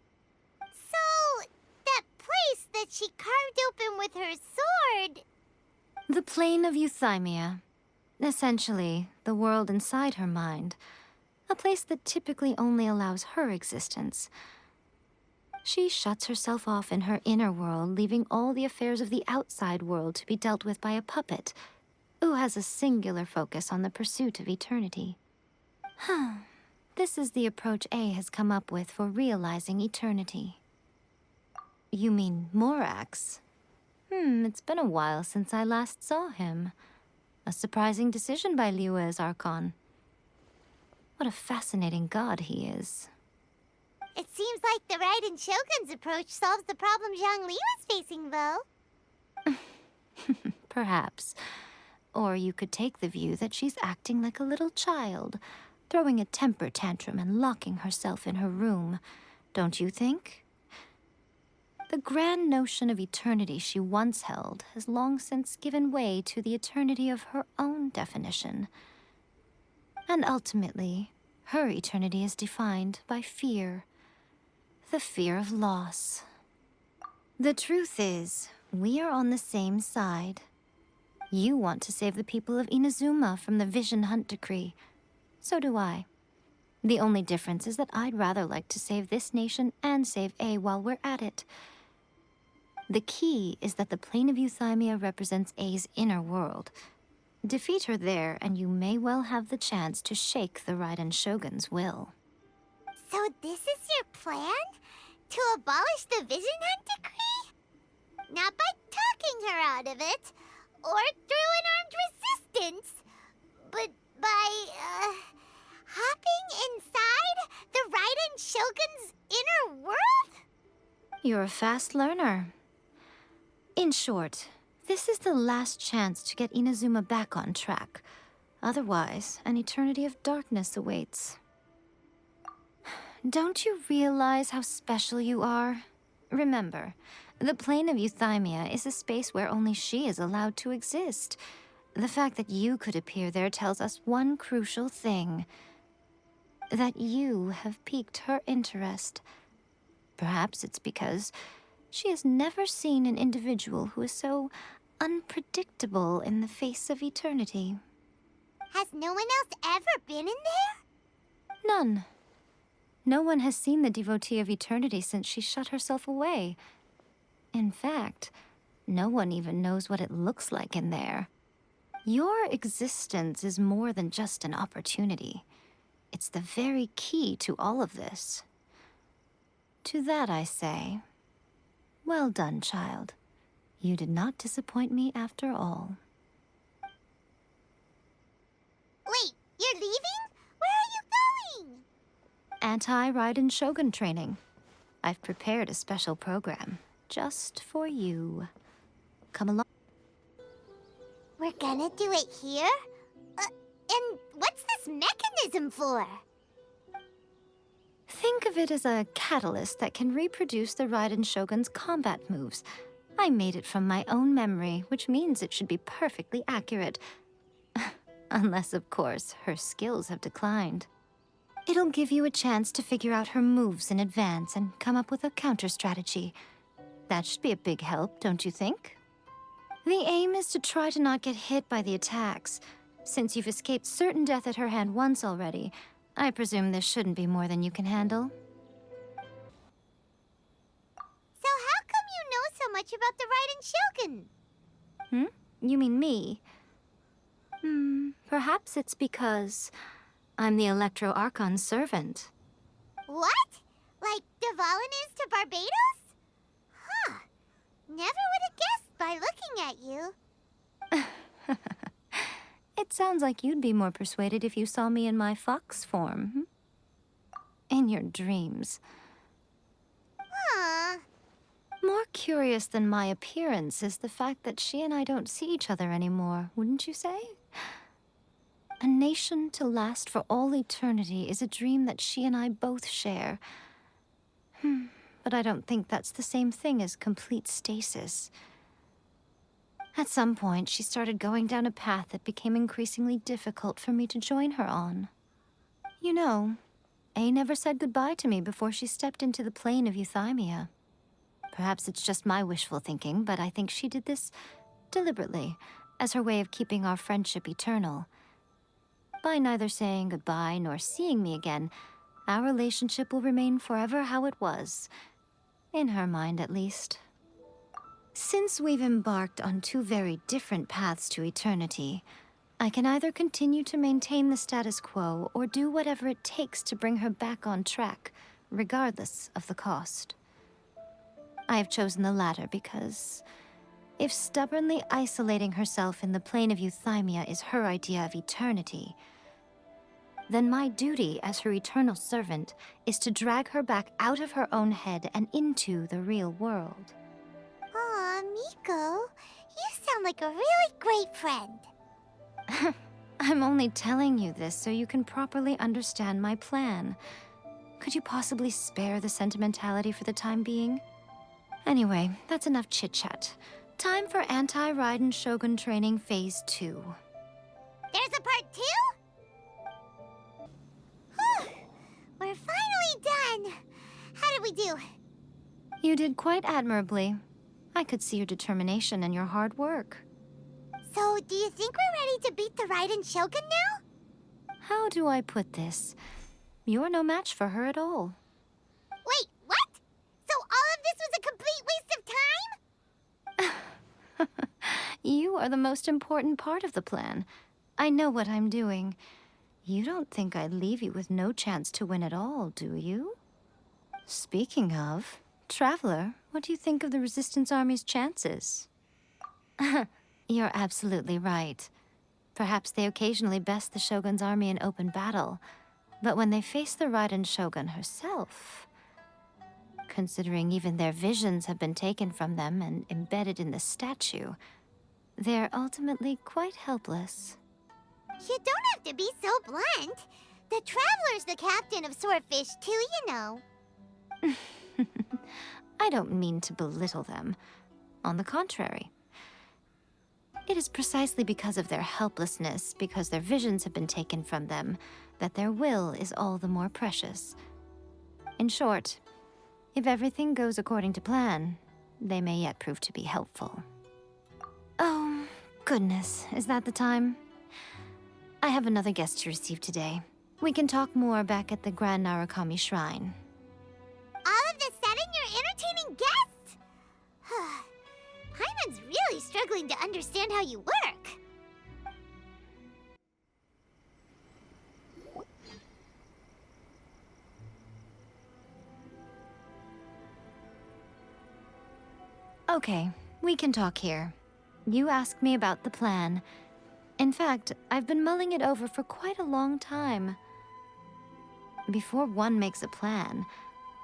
So, that place that she carved open with her sword... The plane of Euthymia. Essentially, the world inside her mind. A place that typically only allows her existence. She shuts herself off in her inner world, leaving all the affairs of the outside world to be dealt with by a puppet, who has a singular focus on the pursuit of eternity. This is the approach A has come up with for realizing eternity. You mean Morax? It's been a while since I last saw him. A surprising decision by Liyue's Archon. What a fascinating god he is. It seems like the Raiden Shogun's approach solves the problem Zhongli was facing, though. Perhaps. Or you could take the view that she's acting like a little child, throwing a temper tantrum and locking herself in her room. Don't you think? The grand notion of eternity she once held has long since given way to the eternity of her own definition. And ultimately, her eternity is defined by fear. The fear of loss. The truth is, we are on the same side. You want to save the people of Inazuma from the Vision Hunt decree. So do I. The only difference is that I'd rather like to save this nation and save A while we're at it. The key is that the plane of Euthymia represents A's inner world. Defeat her there, and you may well have the chance to shake the Raiden Shogun's will. So this is your plan? To abolish the Vision Hunt decree? Not by talking her out of it, or through an armed resistance, but by, hopping inside the Raiden Shogun's inner world? You're a fast learner. In short, this is the last chance to get Inazuma back on track. Otherwise, an eternity of darkness awaits. Don't you realize how special you are? Remember, the plane of Euthymia is a space where only she is allowed to exist. The fact that you could appear there tells us one crucial thing. That you have piqued her interest. Perhaps it's because she has never seen an individual who is so unpredictable in the face of eternity. Has no one else ever been in there? None. No one has seen the devotee of eternity since she shut herself away. In fact, no one even knows what it looks like in there. Your existence is more than just an opportunity. It's the very key to all of this. To that I say, well done, child. You did not disappoint me after all. Wait, you're leaving? Where are you going? Anti-Raiden Shogun training. I've prepared a special program just for you. Come along. We're gonna do it here? And what's this mechanism for? Think of it as a catalyst that can reproduce the Raiden Shogun's combat moves. I made it from my own memory, which means it should be perfectly accurate. Unless, of course, her skills have declined. It'll give you a chance to figure out her moves in advance and come up with a counter-strategy. That should be a big help, don't you think? The aim is to try to not get hit by the attacks. Since you've escaped certain death at her hand once already, I presume this shouldn't be more than you can handle. So how come you know so much about the Raiden Shogun? You mean me? Perhaps it's because I'm the Electro Archon's servant. What? Like Dvalin is to Barbados? Huh. Never would have guessed by looking at you. It sounds like you'd be more persuaded if you saw me in my fox form. In your dreams. Huh. More curious than my appearance is the fact that she and I don't see each other anymore, wouldn't you say? A nation to last for all eternity is a dream that she and I both share. But I don't think that's the same thing as complete stasis. At some point, she started going down a path that became increasingly difficult for me to join her on. You know, A never said goodbye to me before she stepped into the plane of euthymia. Perhaps it's just my wishful thinking, but I think she did this deliberately, as her way of keeping our friendship eternal. By neither saying goodbye nor seeing me again, our relationship will remain forever how it was. In her mind, at least. Since we've embarked on two very different paths to eternity, I can either continue to maintain the status quo or do whatever it takes to bring her back on track, regardless of the cost. I have chosen the latter because if stubbornly isolating herself in the plane of euthymia is her idea of eternity, then my duty as her eternal servant is to drag her back out of her own head and into the real world. Aw, Miko, you sound like a really great friend. I'm only telling you this so you can properly understand my plan. Could you possibly spare the sentimentality for the time being? Anyway, that's enough chit-chat. Time for Anti-Raiden Shogun Training Phase 2. There's a part 2? Whew, we're finally done. How did we do? You did quite admirably. I could see your determination and your hard work. So, do you think we're ready to beat the Raiden Shogun now? How do I put this? You're no match for her at all. Wait, what? So all of this was a complete waste of time? You are the most important part of the plan. I know what I'm doing. You don't think I'd leave you with no chance to win at all, do you? Speaking of, Traveler, what do you think of the Resistance Army's chances? You're absolutely right. Perhaps they occasionally best the Shogun's army in open battle, but when they face the Raiden Shogun herself, considering even their visions have been taken from them and embedded in the statue, they're ultimately quite helpless. You don't have to be so blunt. The Traveler's the captain of Swordfish too, you know. I don't mean to belittle them. On the contrary. It is precisely because of their helplessness, because their visions have been taken from them, that their will is all the more precious. In short, if everything goes according to plan, they may yet prove to be helpful. Oh, goodness, is that the time? I have another guest to receive today. We can talk more back at the Grand Narukami Shrine. All of a sudden, you're entertaining guests? Paimon's really struggling to understand how you work. Okay, we can talk here. You asked me about the plan. In fact, I've been mulling it over for quite a long time. Before one makes a plan,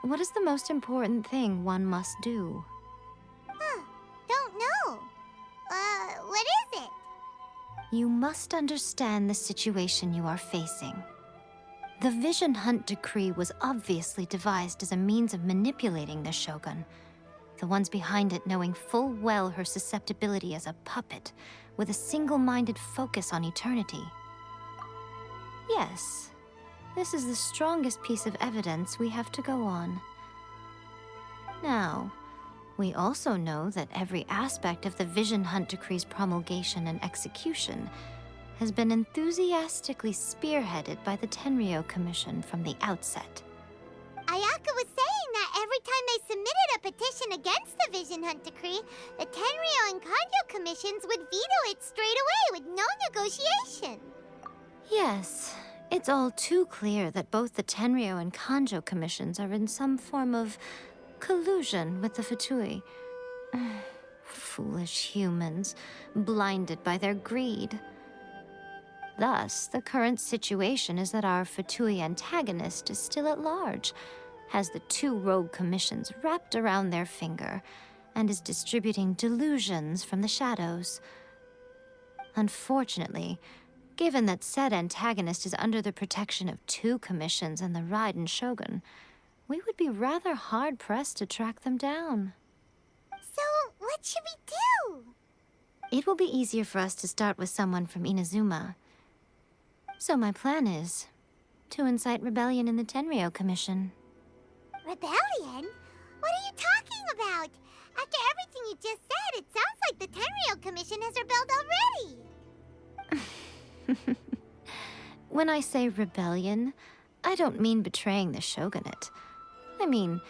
what is the most important thing one must do? Don't know. What is it? You must understand the situation you are facing. The Vision Hunt Decree was obviously devised as a means of manipulating the Shogun, the ones behind it knowing full well her susceptibility as a puppet, with a single-minded focus on eternity. Yes, this is the strongest piece of evidence we have to go on. Now, we also know that every aspect of the Vision Hunt Decree's promulgation and execution has been enthusiastically spearheaded by the Tenryou Commission from the outset. Ayaka was saying that every time they submitted a petition against the Vision Hunt Decree, the Tenryou and Kanjo commissions would veto it straight away with no negotiation. Yes, it's all too clear that both the Tenryou and Kanjo commissions are in some form of collusion with the Fatui. Foolish humans, blinded by their greed. Thus, the current situation is that our Fatui antagonist is still at large, has the two rogue commissions wrapped around their finger, and is distributing delusions from the shadows. Unfortunately, given that said antagonist is under the protection of two commissions and the Raiden Shogun, we would be rather hard-pressed to track them down. So, what should we do? It will be easier for us to start with someone from Inazuma. So my plan is to incite rebellion in the Tenryou Commission. Rebellion? What are you talking about? After everything you just said, it sounds like the Tenryou Commission has rebelled already. When I say rebellion, I don't mean betraying the shogunate. I mean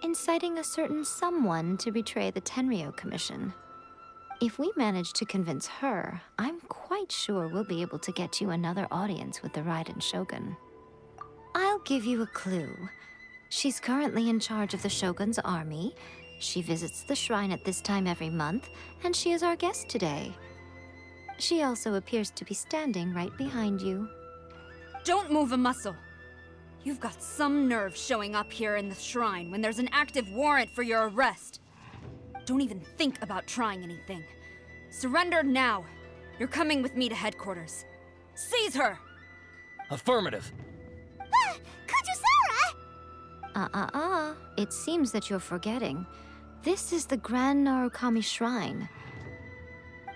inciting a certain someone to betray the Tenryou Commission. If we manage to convince her, I'm quite sure we'll be able to get you another audience with the Raiden Shogun. I'll give you a clue. She's currently in charge of the Shogun's army. She visits the shrine at this time every month, and she is our guest today. She also appears to be standing right behind you. Don't move a muscle. You've got some nerve showing up here in the shrine when there's an active warrant for your arrest. Don't even think about trying anything. Surrender now. You're coming with me to headquarters. Seize her! Affirmative. Kujusara! It seems that you're forgetting. This is the Grand Narukami Shrine.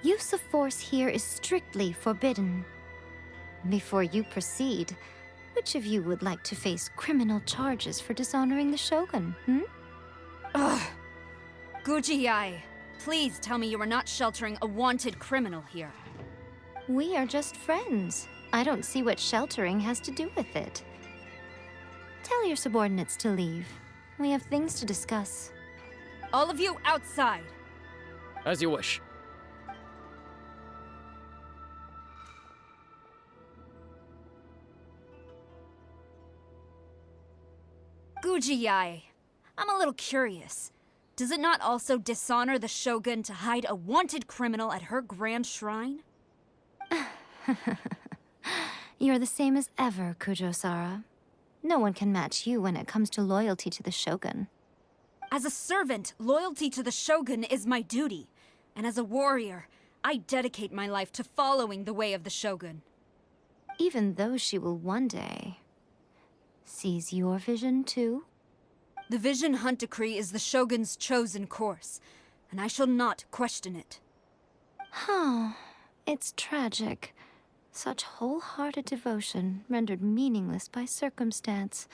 Use of force here is strictly forbidden. Before you proceed, which of you would like to face criminal charges for dishonoring the Shogun, Ugh. Guji-ai, please tell me you are not sheltering a wanted criminal here. We are just friends. I don't see what sheltering has to do with it. Tell your subordinates to leave. We have things to discuss. All of you outside! As you wish. Guji-ai, I'm a little curious. Does it not also dishonor the Shogun to hide a wanted criminal at her grand shrine? You're the same as ever, Kujo-sara. No one can match you when it comes to loyalty to the Shogun. As a servant, loyalty to the Shogun is my duty. And as a warrior, I dedicate my life to following the way of the Shogun. Even though she will one day seize your vision too? The Vision Hunt Decree is the Shogun's chosen course, and I shall not question it. Huh. It's tragic. Such wholehearted devotion rendered meaningless by circumstance.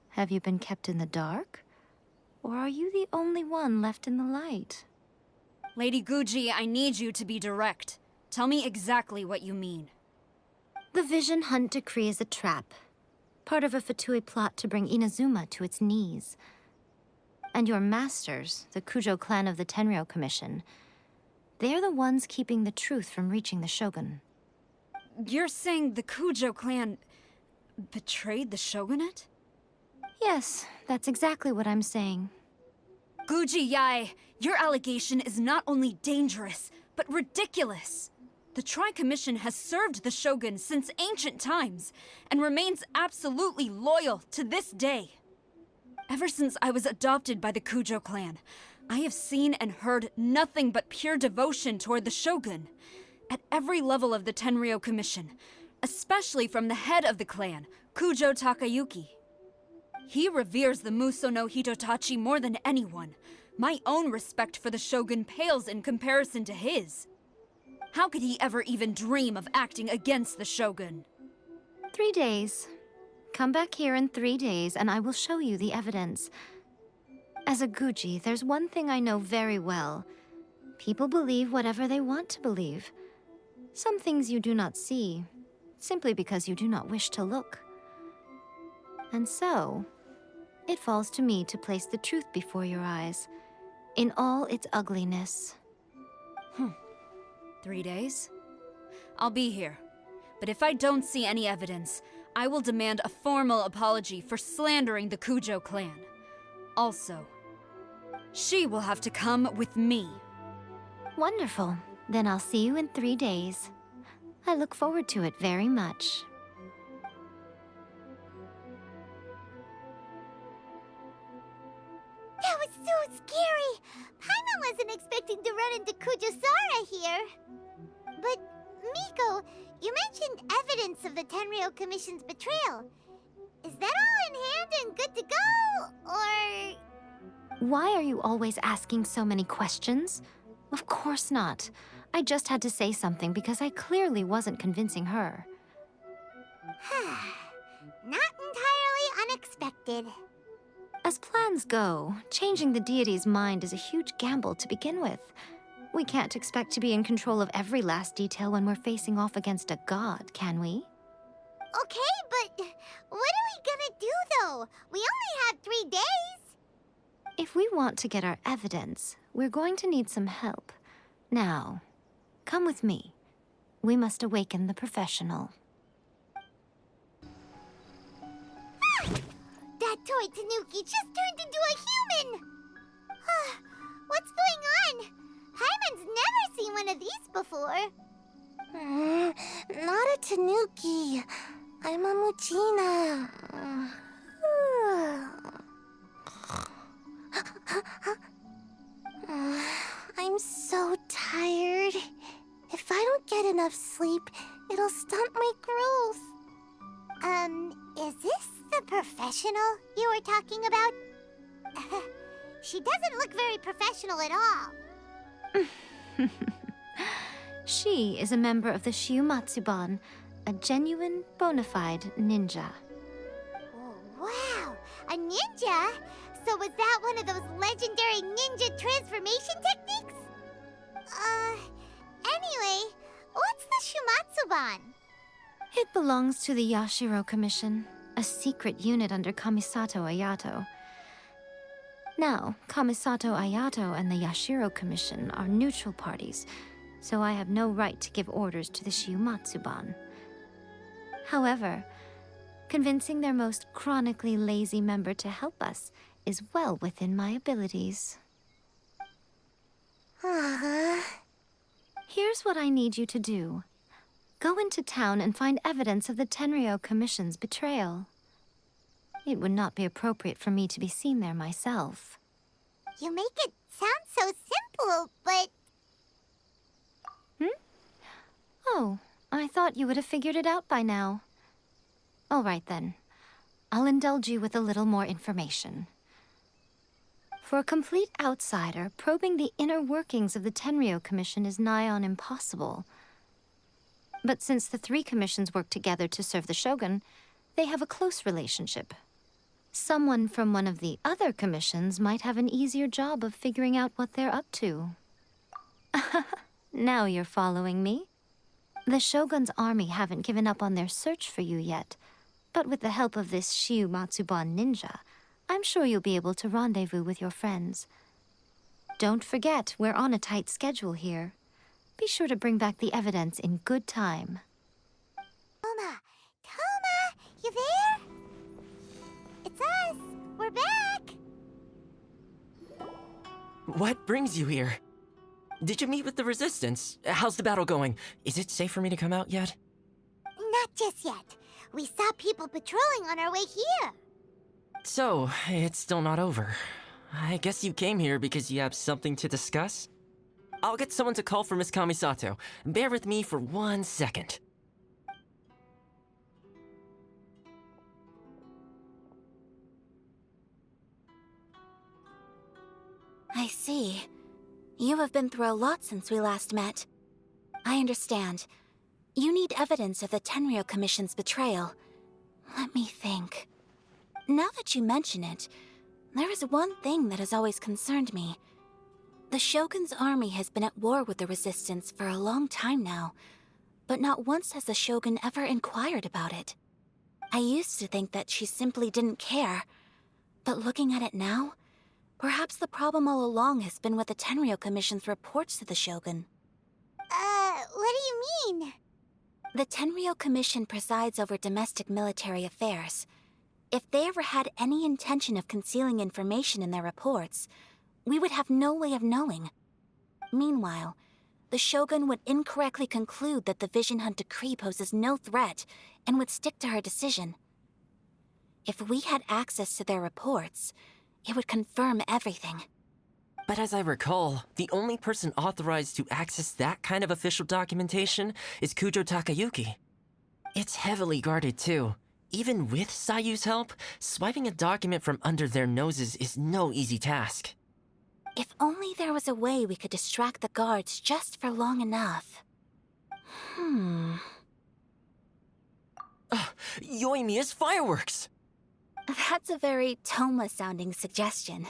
Have you been kept in the dark? Or are you the only one left in the light? Lady Guji, I need you to be direct. Tell me exactly what you mean. The Vision Hunt decree is a trap. Part of a Fatui plot to bring Inazuma to its knees. And your masters, the Kujo clan of the Tenryou Commission, they're the ones keeping the truth from reaching the Shogun. You're saying the Kujo clan betrayed the shogunate? Yes, that's exactly what I'm saying. Guji Yae, your allegation is not only dangerous, but ridiculous. The Tri-Commission has served the Shogun since ancient times, and remains absolutely loyal to this day. Ever since I was adopted by the Kujo clan, I have seen and heard nothing but pure devotion toward the Shogun. At every level of the Tenryou Commission, especially from the head of the clan, Kujo Takayuki. He reveres the Muso no Hitotachi more than anyone. My own respect for the Shogun pales in comparison to his. How could he ever even dream of acting against the Shogun? 3 days. Come back here in 3 days, and I will show you the evidence. As a Guji, there's one thing I know very well. People believe whatever they want to believe. Some things you do not see, simply because you do not wish to look. And so, it falls to me to place the truth before your eyes, in all its ugliness. 3 days? I'll be here. But if I don't see any evidence, I will demand a formal apology for slandering the Kujo clan. Also, she will have to come with me. Wonderful. Then I'll see you in 3 days. I look forward to it very much. That was so scary! Paimon wasn't expecting to run into Kujosara here. But, Miko, you mentioned evidence of the Tenryou Commission's betrayal. Is that all in hand and good to go, or...? Why are you always asking so many questions? Of course not. I just had to say something because I clearly wasn't convincing her. Not entirely unexpected. As plans go, changing the deity's mind is a huge gamble to begin with. We can't expect to be in control of every last detail when we're facing off against a god, can we? Okay, but what are we gonna do, though? We only have 3 days. If we want to get our evidence, we're going to need some help. Now, come with me. We must awaken the professional. That toy Tanuki just turned into a human! What's going on? Paimon's never seen one of these before. Not a Tanuki. I'm a Muchina. I'm so tired. If I don't get enough sleep, it'll stunt my growth. Is this the professional you were talking about? She doesn't look very professional at all. She is a member of the Shiumatsuban, a genuine, bona fide ninja. Oh, wow! A ninja? So was that one of those legendary ninja transformation techniques? Anyway, what's the Shumatsuban? It belongs to the Yashiro Commission, a secret unit under Kamisato Ayato. Now, Kamisato Ayato and the Yashiro Commission are neutral parties, so I have no right to give orders to the Shiumatsuban. However, convincing their most chronically lazy member to help us is well within my abilities. Here's what I need you to do. Go into town and find evidence of the Tenryou Commission's betrayal. It would not be appropriate for me to be seen there myself. You make it sound so simple, but... Oh, I thought you would have figured it out by now. All right then. I'll indulge you with a little more information. For a complete outsider, probing the inner workings of the Tenryou Commission is nigh on impossible. But since the three commissions work together to serve the Shogun, they have a close relationship. Someone from one of the other commissions might have an easier job of figuring out what they're up to. Now you're following me. The Shogun's army haven't given up on their search for you yet, but with the help of this Shiu Matsuban ninja, I'm sure you'll be able to rendezvous with your friends. Don't forget, we're on a tight schedule here. Be sure to bring back the evidence in good time. Toma! Toma! You there? It's us! We're back! What brings you here? Did you meet with the Resistance? How's the battle going? Is it safe for me to come out yet? Not just yet. We saw people patrolling on our way here. So, it's still not over. I guess you came here because you have something to discuss? I'll get someone to call for Miss Kamisato. Bear with me for 1 second. I see. You have been through a lot since we last met. I understand. You need evidence of the Tenryou Commission's betrayal. Let me think. Now that you mention it, there is one thing that has always concerned me. The Shogun's army has been at war with the Resistance for a long time now, but not once has the Shogun ever inquired about it. I used to think that she simply didn't care, but looking at it now, perhaps the problem all along has been with the Tenryou Commission's reports to the Shogun. What do you mean? The Tenryou Commission presides over domestic military affairs. If they ever had any intention of concealing information in their reports, we would have no way of knowing. Meanwhile, the Shogun would incorrectly conclude that the Vision Hunt decree poses no threat and would stick to her decision. If we had access to their reports, it would confirm everything. But as I recall, the only person authorized to access that kind of official documentation is Kujo Takayuki. It's heavily guarded too. Even with Sayu's help, swiping a document from under their noses is no easy task. If only there was a way we could distract the guards just for long enough. Yoimiya's fireworks! That's a very Toma-sounding suggestion.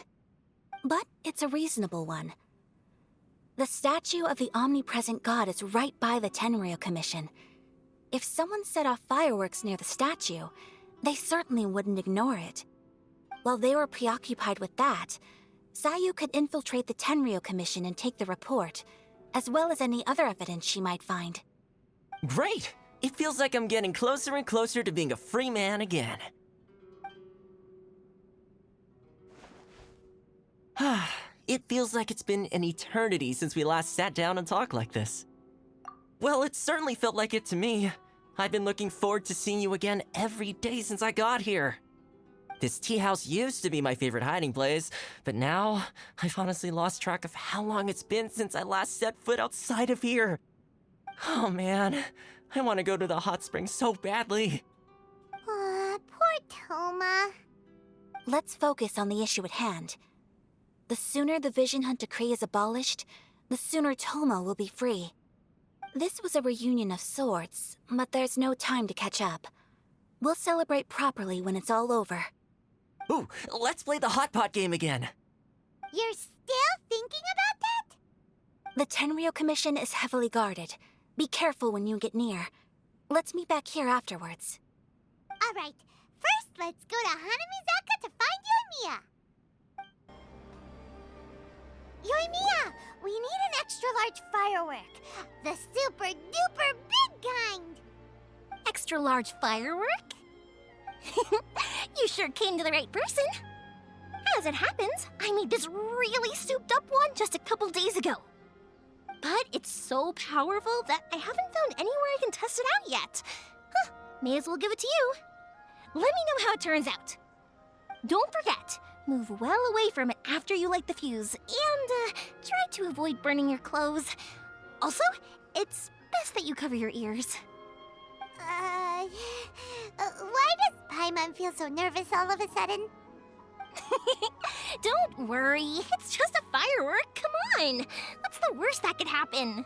But it's a reasonable one. The statue of the omnipresent god is right by the Tenryou Commission. If someone set off fireworks near the statue, they certainly wouldn't ignore it. While they were preoccupied with that, Sayu could infiltrate the Tenryou Commission and take the report, as well as any other evidence she might find. Great! It feels like I'm getting closer and closer to being a free man again. It feels like it's been an eternity since we last sat down and talked like this. Well, it certainly felt like it to me. I've been looking forward to seeing you again every day since I got here. This tea house used to be my favorite hiding place, but now I've honestly lost track of how long it's been since I last set foot outside of here. Oh man, I want to go to the hot springs so badly. Poor Toma. Let's focus on the issue at hand. The sooner the Vision Hunt decree is abolished, the sooner Toma will be free. This was a reunion of sorts, but there's no time to catch up. We'll celebrate properly when it's all over. Ooh, let's play the hot pot game again. You're still thinking about that? The Tenryou Commission is heavily guarded. Be careful when you get near. Let's meet back here afterwards. Alright, first let's go to Hanamizaka to find Yoimiya. Yoimiya, we need an extra-large firework. The super-duper big kind. Extra-large firework? You sure came to the right person. As it happens, I made this really souped-up one just a couple days ago. But it's so powerful that I haven't found anywhere I can test it out yet. May as well give it to you. Let me know how it turns out. Don't forget, move well away from it after you light the fuse, and try to avoid burning your clothes. Also, it's best that you cover your ears. Why does Paimon feel so nervous all of a sudden? Don't worry, it's just a firework. Come on. What's the worst that could happen?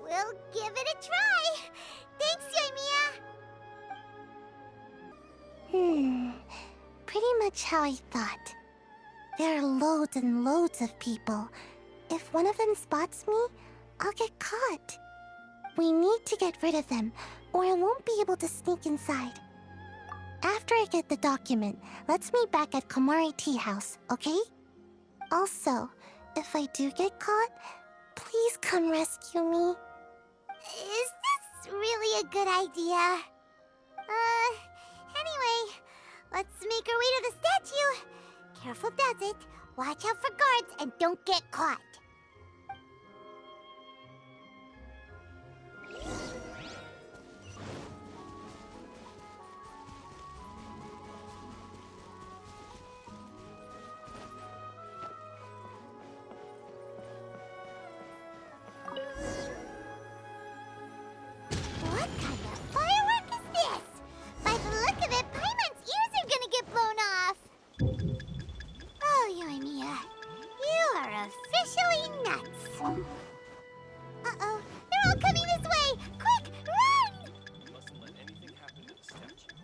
We'll give it a try. Thanks, Yoimiya. Pretty much how I thought. There are loads and loads of people. If one of them spots me, I'll get caught. We need to get rid of them, or I won't be able to sneak inside. After I get the document, let's meet back at Komari Tea House, okay? Also, if I do get caught, please come rescue me. Is this really a good idea? Anyway, let's make our way to the statue. Careful does it. Watch out for guards and don't get caught. What kind of firework is this? By the look of it, Paimon's ears are gonna get blown off. Oh, Yoimiya, you are officially nuts. Uh-oh, they're all coming this way! Quick, run! You mustn't let anything happen to the statue.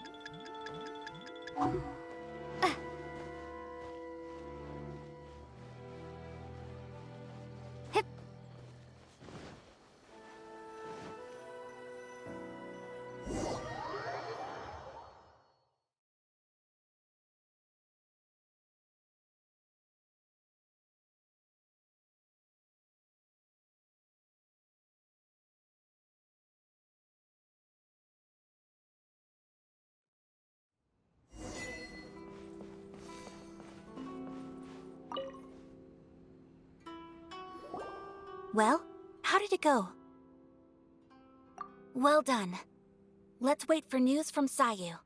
Well, how did it go? Well done. Let's wait for news from Sayu.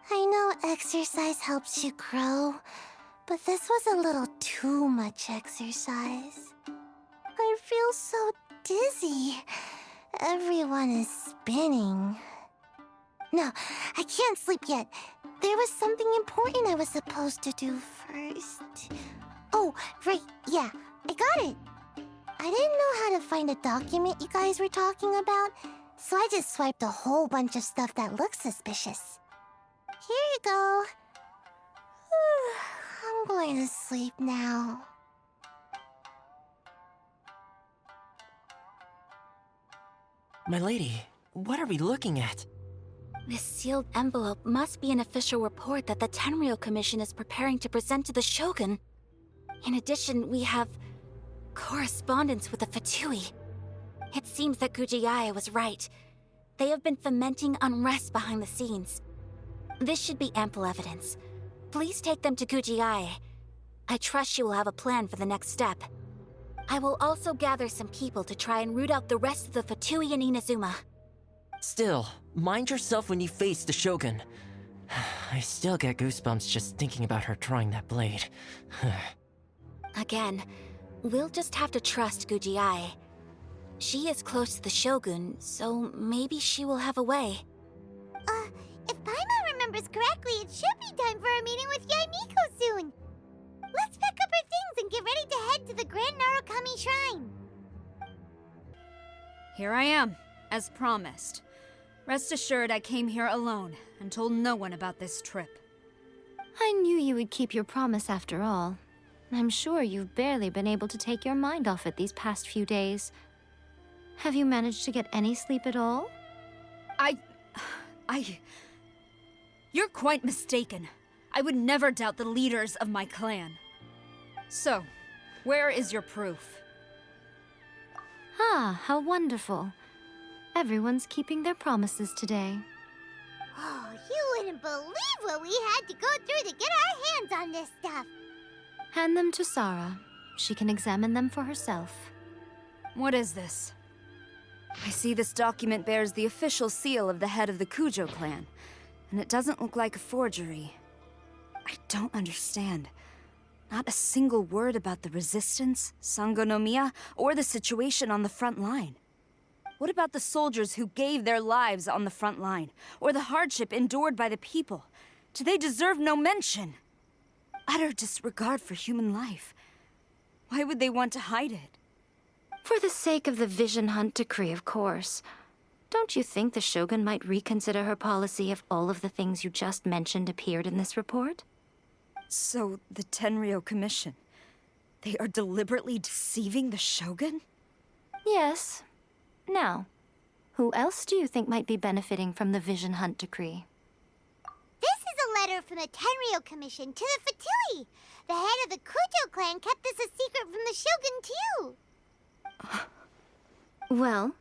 I know exercise helps you grow, but this was a little too much exercise. I feel so dizzy. Everyone is spinning. No, I can't sleep yet. There was something important I was supposed to do first. Oh, right, yeah, I got it. I didn't know how to find a document you guys were talking about, so I just swiped a whole bunch of stuff that looks suspicious. Here you go. I'm going to sleep now. My lady, what are we looking at? This sealed envelope must be an official report that the Tenryou Commission is preparing to present to the Shogun. In addition, we have correspondence with the Fatui. It seems that Gujiai was right. They have been fomenting unrest behind the scenes. This should be ample evidence. Please take them to Gujiai. I trust she will have a plan for the next step. I will also gather some people to try and root out the rest of the Fatui in Inazuma. Still, mind yourself when you face the Shogun. I still get goosebumps just thinking about her drawing that blade. Again, we'll just have to trust Gujiai. She is close to the Shogun, so maybe she will have a way. If Paimon remembers correctly, it should be time for a meeting with Yaimiko soon. Let's pack up our things and get ready to head to the Grand Narukami Shrine. Here I am, as promised. Rest assured I came here alone and told no one about this trip. I knew you would keep your promise after all. I'm sure you've barely been able to take your mind off it these past few days. Have you managed to get any sleep at all? You're quite mistaken. I would never doubt the leaders of my clan. So, where is your proof? Ah, how wonderful. Everyone's keeping their promises today. Oh, you wouldn't believe what we had to go through to get our hands on this stuff. Hand them to Sarah. She can examine them for herself. What is this? I see this document bears the official seal of the head of the Kujo clan, and it doesn't look like a forgery. I don't understand. Not a single word about the resistance, Sango no Miya, or the situation on the front line. What about the soldiers who gave their lives on the front line? Or the hardship endured by the people? Do they deserve no mention? Utter disregard for human life. Why would they want to hide it? For the sake of the Vision Hunt decree, of course. Don't you think the Shogun might reconsider her policy if all of the things you just mentioned appeared in this report? So, the Tenryou Commission, they are deliberately deceiving the Shogun? Yes. Now, who else do you think might be benefiting from the Vision Hunt decree? This is a letter from the Tenryou Commission to the Fatui. The head of the Kujo clan kept this a secret from the Shogun, too. Well,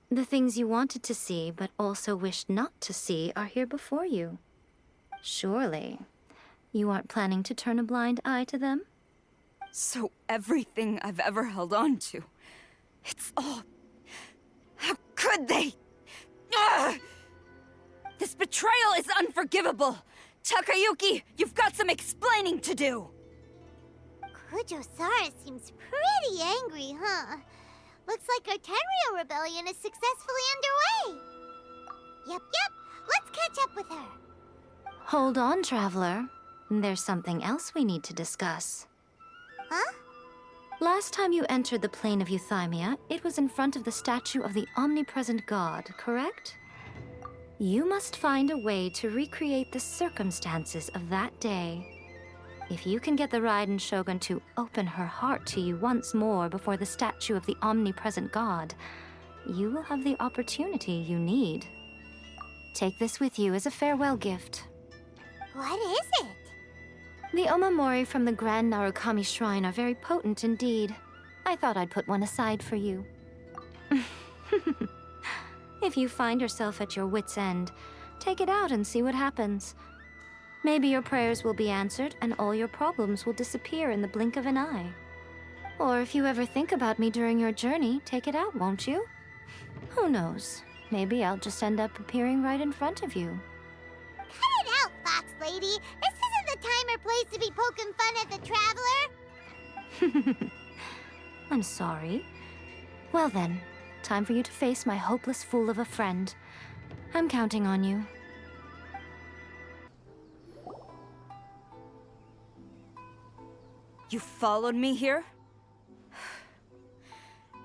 the things you wanted to see but also wished not to see are here before you. Surely, you aren't planning to turn a blind eye to them? So everything I've ever held on to, it's all... How could they? Ugh! This betrayal is unforgivable! Takayuki, you've got some explaining to do! Kujo-Sara seems pretty angry, huh? Looks like our Tenryou rebellion is successfully underway. Yep. Let's catch up with her. Hold on, Traveler. There's something else we need to discuss. Huh? Last time you entered the plane of Euthymia, it was in front of the statue of the omnipresent god, correct? You must find a way to recreate the circumstances of that day. If you can get the Raiden Shogun to open her heart to you once more before the statue of the omnipresent god, you will have the opportunity you need. Take this with you as a farewell gift. What is it? The omamori from the Grand Narukami Shrine are very potent indeed. I thought I'd put one aside for you. If you find yourself at your wit's end, take it out and see what happens. Maybe your prayers will be answered and all your problems will disappear in the blink of an eye. Or if you ever think about me during your journey, take it out, won't you? Who knows? Maybe I'll just end up appearing right in front of you. Cut it out, Fox Lady. This isn't the time or place to be poking fun at the Traveler. I'm sorry. Well then, time for you to face my hopeless fool of a friend. I'm counting on you. You followed me here?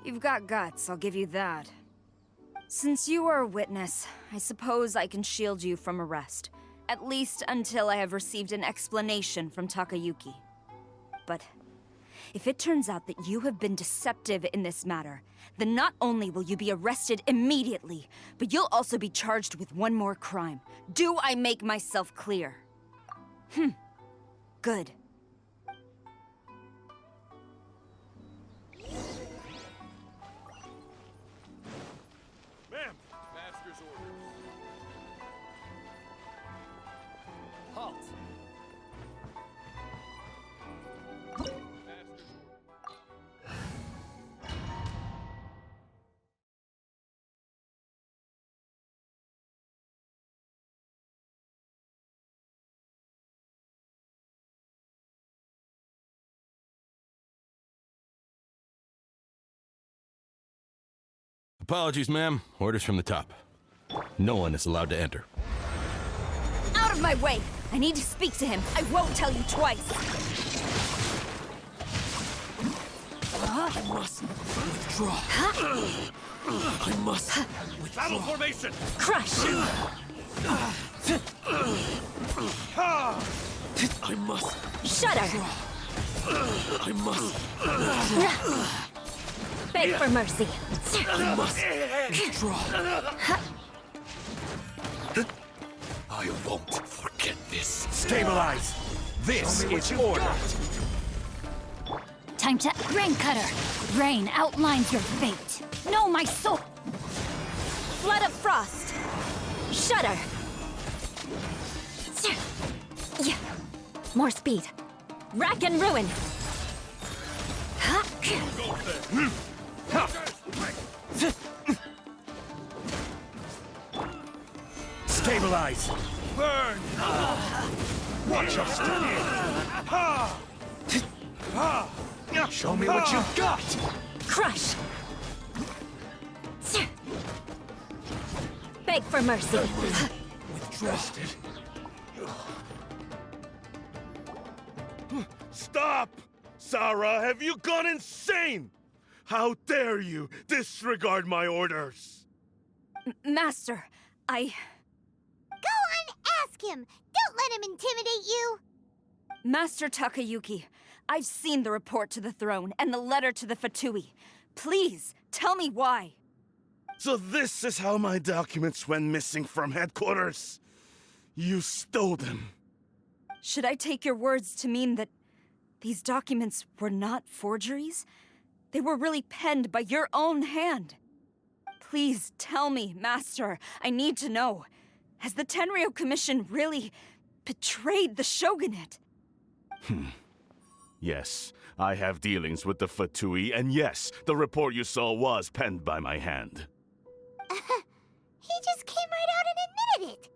You've got guts, I'll give you that. Since you are a witness, I suppose I can shield you from arrest. At least until I have received an explanation from Takayuki. But if it turns out that you have been deceptive in this matter, then not only will you be arrested immediately, but you'll also be charged with one more crime. Do I make myself clear? Good. Master's orders. Halt. Apologies, ma'am. Orders from the top. No one is allowed to enter. Out of my way! I need to speak to him. I won't tell you twice. I must withdraw. I must withdraw. Battle formation! Crush! I must Shudder! withdraw. I must Beg for mercy. I must withdraw. I won't forget this. Stabilize! This is order! Time to... Rain Cutter! Rain outlines your fate. Know my soul! Flood of Frost! Shudder! Yeah. More speed. Rack and Ruin! Stabilize! Burn! Watch your step! Show me what you've got! Crush! beg for mercy. Trusted. Stop! Sarah, have you gone insane? How dare you disregard my orders? Master, Go on, ask him! Don't let him intimidate you! Master Takayuki, I've seen the report to the throne and the letter to the Fatui. Please, tell me why. So this is how my documents went missing from headquarters. You stole them. Should I take your words to mean that these documents were not forgeries? They were really penned by your own hand. Please tell me, Master. I need to know. Has the Tenryou Commission really betrayed the Shogunate? Yes, I have dealings with the Fatui, and yes, the report you saw was penned by my hand. He just came right out and admitted it!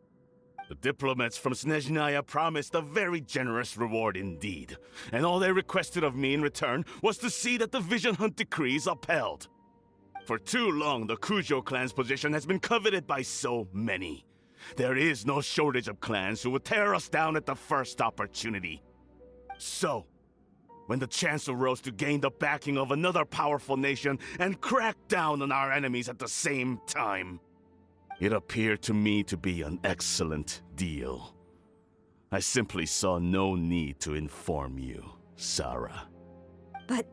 The diplomats from Snezhnaya promised a very generous reward indeed, and all they requested of me in return was to see that the Vision Hunt decree is upheld. For too long, the Kujo clan's position has been coveted by so many. There is no shortage of clans who would tear us down at the first opportunity. So, when the chance arose to gain the backing of another powerful nation and crack down on our enemies at the same time, it appeared to me to be an excellent deal. I simply saw no need to inform you, Sarah. But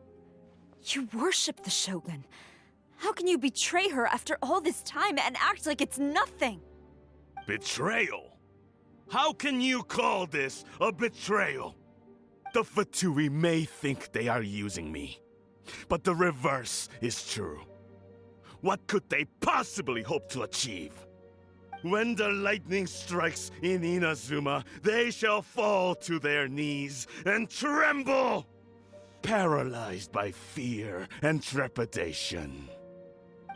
you worship the Shogun. How can you betray her after all this time and act like it's nothing? Betrayal? How can you call this a betrayal? The Fatui may think they are using me, but the reverse is true. What could they possibly hope to achieve? When the lightning strikes in Inazuma, they shall fall to their knees and tremble, paralyzed by fear and trepidation.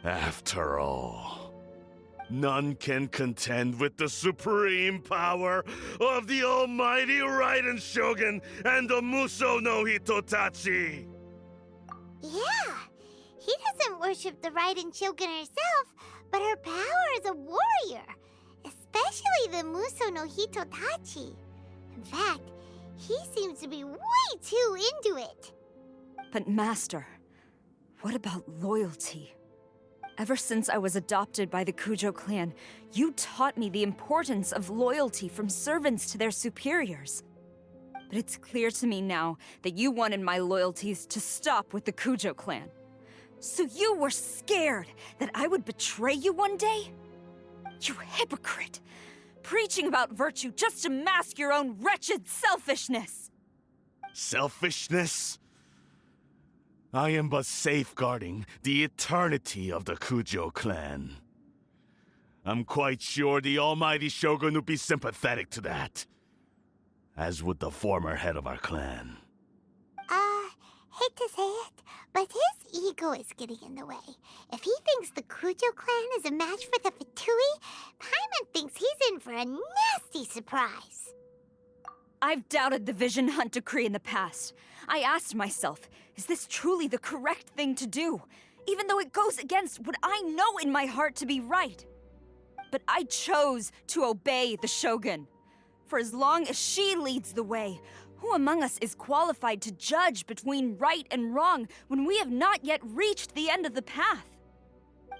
After all, none can contend with the supreme power of the almighty Raiden Shogun and the Muso no Hitotachi! Yeah, he doesn't worship the Raiden Shogun herself, but her power as a warrior, especially the Muso no Hitotachi. In fact, he seems to be way too into it. But Master, what about loyalty? Ever since I was adopted by the Kujo clan, you taught me the importance of loyalty from servants to their superiors. But it's clear to me now that you wanted my loyalties to stop with the Kujo clan. So you were scared that I would betray you one day? You hypocrite! Preaching about virtue just to mask your own wretched selfishness! Selfishness? I am but safeguarding the eternity of the Kujo clan. I'm quite sure the almighty Shogun would be sympathetic to that. As would the former head of our clan. Hate to say it, but his ego is getting in the way. If he thinks the Kujo clan is a match for the Fatui, Paimon thinks he's in for a nasty surprise. I've doubted the Vision Hunt decree in the past. I asked myself, is this truly the correct thing to do? Even though it goes against what I know in my heart to be right. But I chose to obey the Shogun. For as long as she leads the way, who among us is qualified to judge between right and wrong when we have not yet reached the end of the path?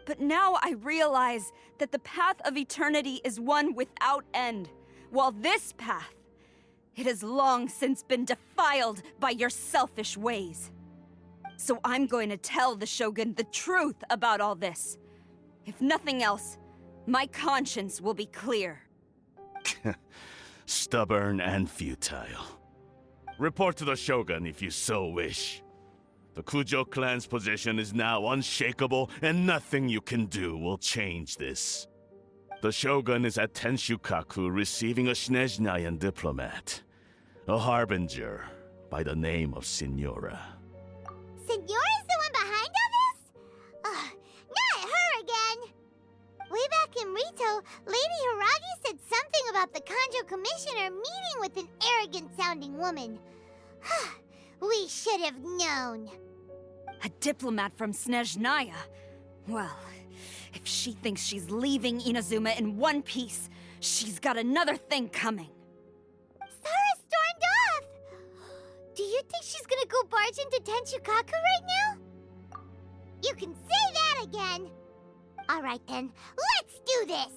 But now I realize that the path of eternity is one without end, while this path, it has long since been defiled by your selfish ways. So I'm going to tell the Shogun the truth about all this. If nothing else, my conscience will be clear. Stubborn and futile. Report to the Shogun if you so wish. The Kujo clan's position is now unshakable, and nothing you can do will change this. The Shogun is at Tenshukaku receiving a Snezhnayan diplomat, a harbinger by the name of Signora. Signora's the one behind all this? Not her again! Way back in Rito, Lady Hiragi said something about the Kanjo Commissioner meeting with an arrogant-sounding woman. We should have known. A diplomat from Snezhnaya? Well, If she thinks she's leaving Inazuma in one piece, she's got another thing coming. Sara stormed off! Do you think she's gonna go barge into Tenshukaku right now? You can say that again! Alright then, let's do this!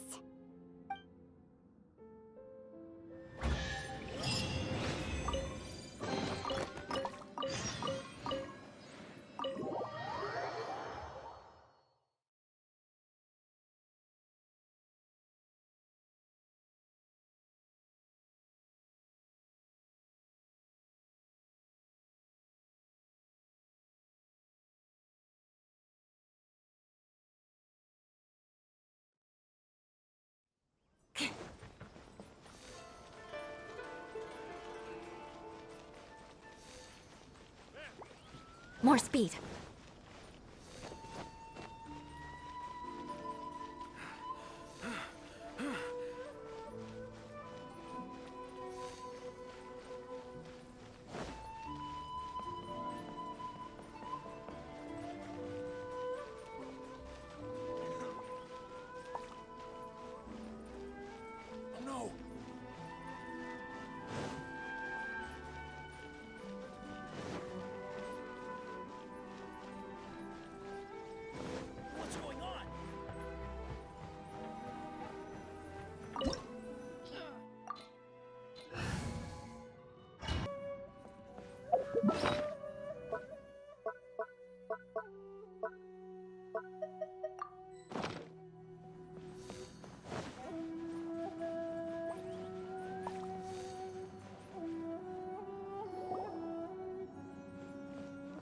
More speed.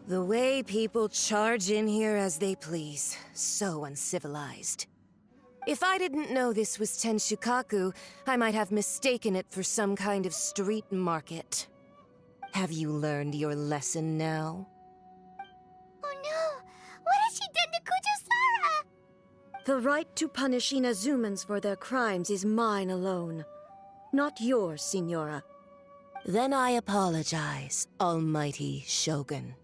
The way people charge in here as they please. So uncivilized. If I didn't know this was Tenshukaku, I might have mistaken it for some kind of street market. Have you learned your lesson now? Oh no! What has she done to Kujo-Sara? The right to punish Inazumans for their crimes is mine alone. Not yours, Signora. Then I apologize, Almighty Shogun.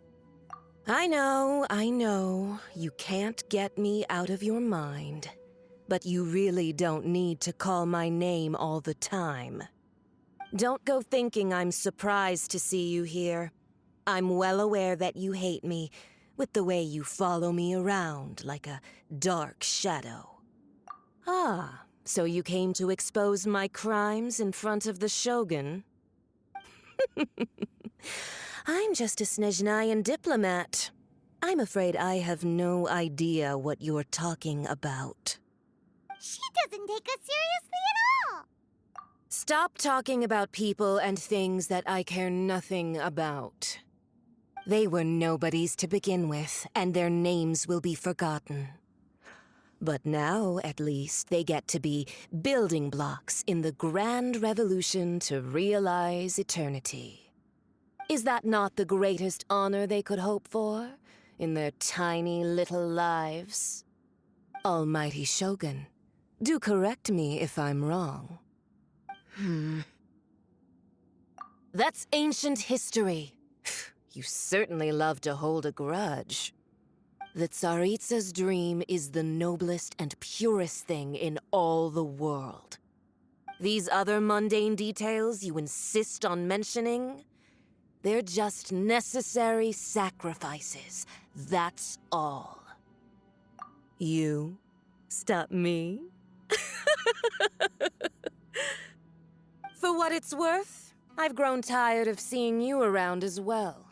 I know, you can't get me out of your mind. But you really don't need to call my name all the time. Don't go thinking I'm surprised to see you here. I'm well aware that you hate me, with the way you follow me around like a dark shadow. Ah, so you came to expose my crimes in front of the Shogun? I'm just a Snezhnayan diplomat. I'm afraid I have no idea what you're talking about. She doesn't take us seriously at all! Stop talking about people and things that I care nothing about. They were nobodies to begin with, and their names will be forgotten. But now, at least, they get to be building blocks in the grand revolution to realize eternity. Is that not the greatest honor they could hope for in their tiny little lives? Almighty Shogun, do correct me if I'm wrong. That's ancient history. You certainly love to hold a grudge. The Tsaritsa's dream is the noblest and purest thing in all the world. These other mundane details you insist on mentioning, they're just necessary sacrifices, that's all. You stop me? For what it's worth, I've grown tired of seeing you around as well.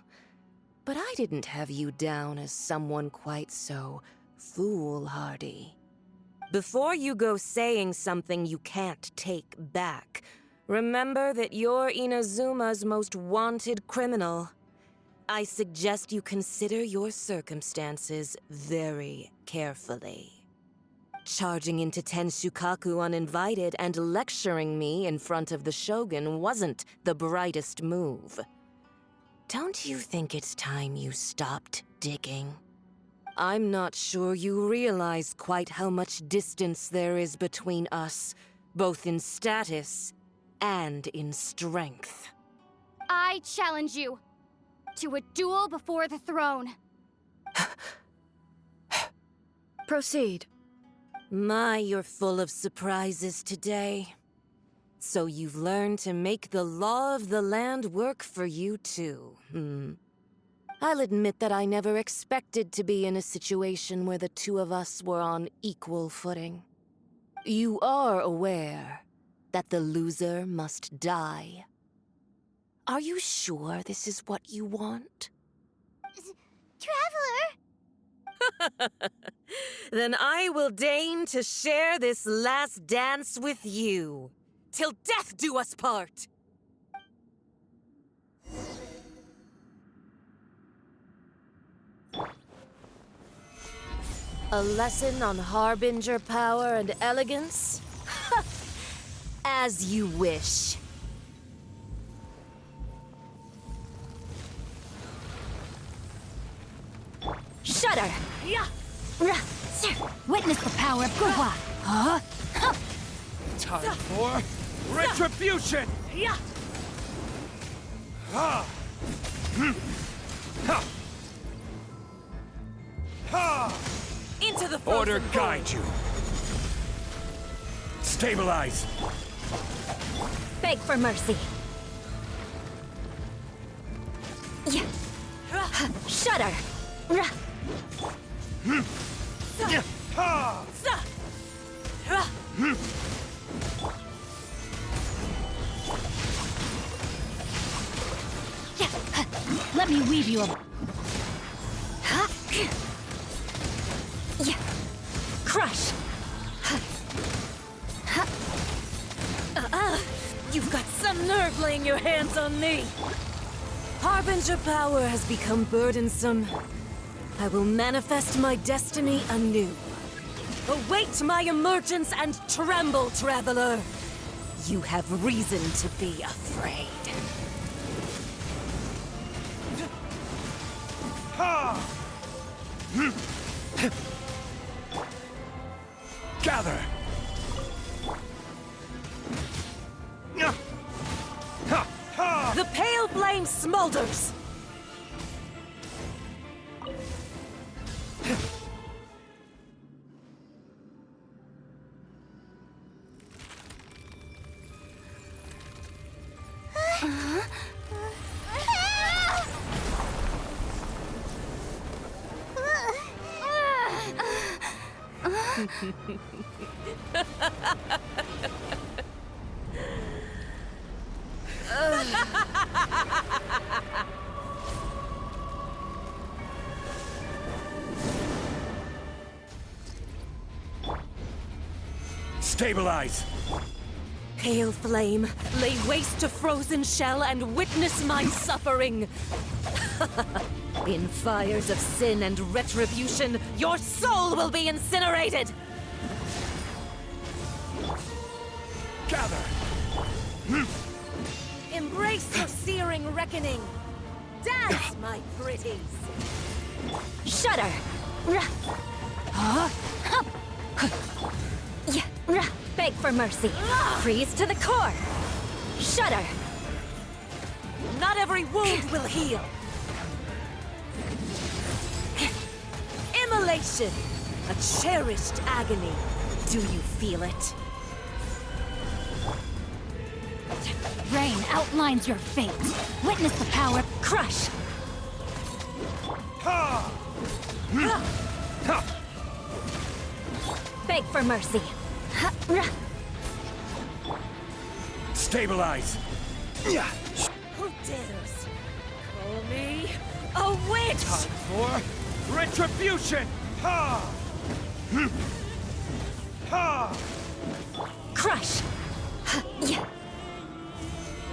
But I didn't have you down as someone quite so foolhardy. Before you go saying something you can't take back, remember that you're Inazuma's most wanted criminal. I suggest you consider your circumstances very carefully. Charging into Tenshukaku uninvited and lecturing me in front of the Shogun wasn't the brightest move. Don't you think it's time you stopped digging? I'm not sure you realize quite how much distance there is between us, both in status and in strength. I challenge you to a duel before the throne. Proceed. My, you're full of surprises today. So you've learned to make the law of the land work for you too, I'll admit that I never expected to be in a situation where the two of us were on equal footing. You are aware that the loser must die. Are you sure this is what you want? Traveler! Then I will deign to share this last dance with you. Till death do us part! A lesson on Harbinger power and elegance? As you wish. Shudder! Witness the power of Guhua! Huh? Time for retribution! Into the Order frozen guide you. Stabilize. Beg for mercy! Shudder! Let me weave you a... Crush! You've got some nerve laying your hands on me! Harbinger power has become burdensome. I will manifest my destiny anew. Await my emergence and tremble, traveler! You have reason to be afraid. Gather! The pale flame smolders! Stabilize! Pale flame, lay waste to frozen shell and witness my suffering! In fires of sin and retribution, your soul will be incinerated! Gather! Embrace your searing reckoning! Dance, my pretties! Shudder! Beg for mercy! Freeze to the core! Shudder! Not every wound will heal! Immolation! A cherished agony. Do you feel it? Rain outlines your fate. Witness the power. Crush! Beg for mercy. Stabilize! Who dares call me a witch? Time for retribution! Crush!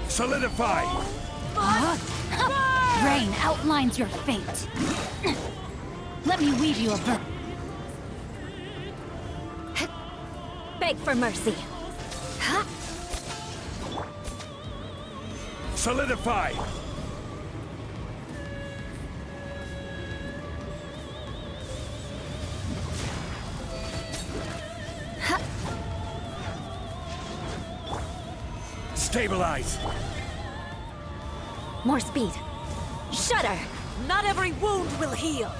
Solidify! Rain outlines your fate. Let me weave you a verb. Beg for mercy. Solidify! Stabilize! More speed. Shudder! Not every wound will heal!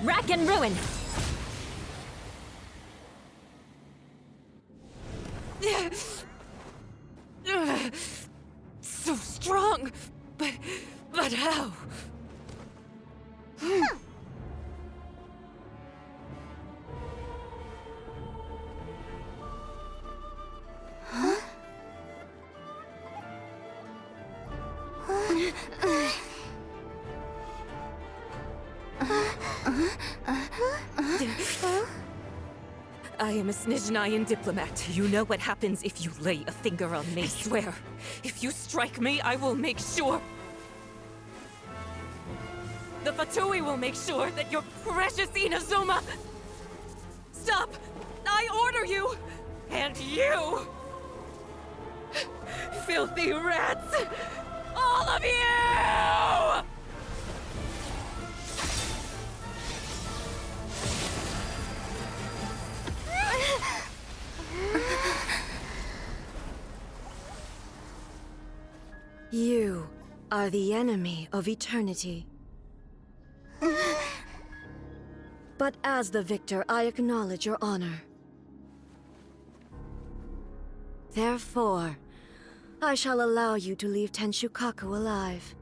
Rack and ruin! So strong, but how? I am a Snezhnayan diplomat. You know what happens if you lay a finger on me, swear. If you strike me, I will make sure... The Fatui will make sure that your precious Inazuma... Stop! I order you! And you! Filthy rats! All of you! You are the enemy of eternity. But as the victor, I acknowledge your honor. Therefore, I shall allow you to leave Tenshukaku alive.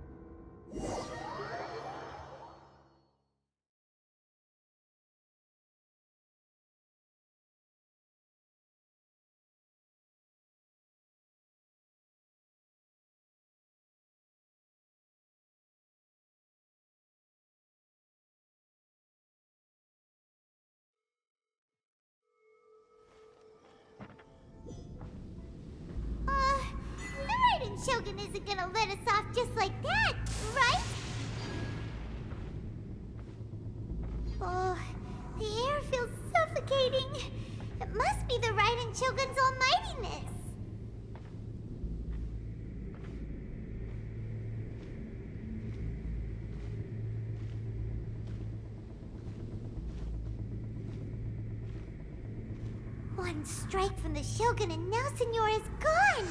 The Raiden Shogun isn't gonna let us off just like that, right? Oh, the air feels suffocating. It must be the Raiden Shogun's almightiness. One strike from the Shogun and now Senora is gone!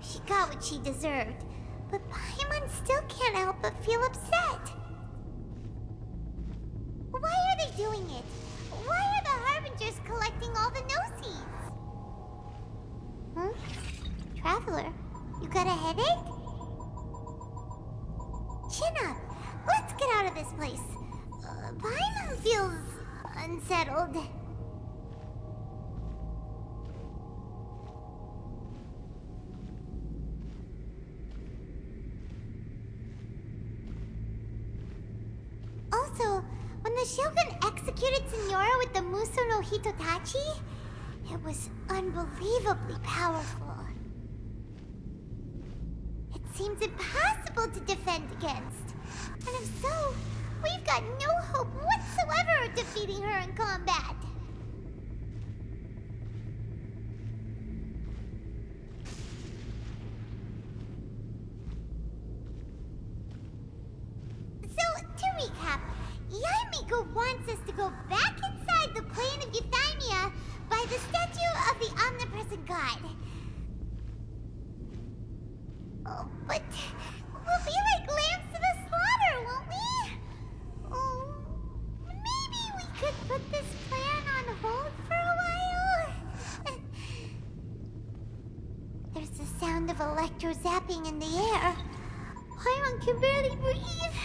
She got what she deserved, but Paimon still can't help but feel upset. Why are they doing it? Why are the Harbingers collecting all the no-seeds? Huh? Traveler, you got a headache? Chin up! Let's get out of this place. Paimon feels... unsettled. Also, when the Shogun executed Senora with the Muso no Hitotachi, it was unbelievably powerful. It seems impossible to defend against. And if so, we've got no hope whatsoever of defeating her in combat. So, to recap, Yaimiko wants us to go back inside the plane of Euthymia by the statue of the omnipresent god. Oh, but we'll be like lambs to the slaughter, won't we? Oh, maybe we could put this plan on hold for a while? There's the sound of electro zapping in the air. Paimon can barely breathe.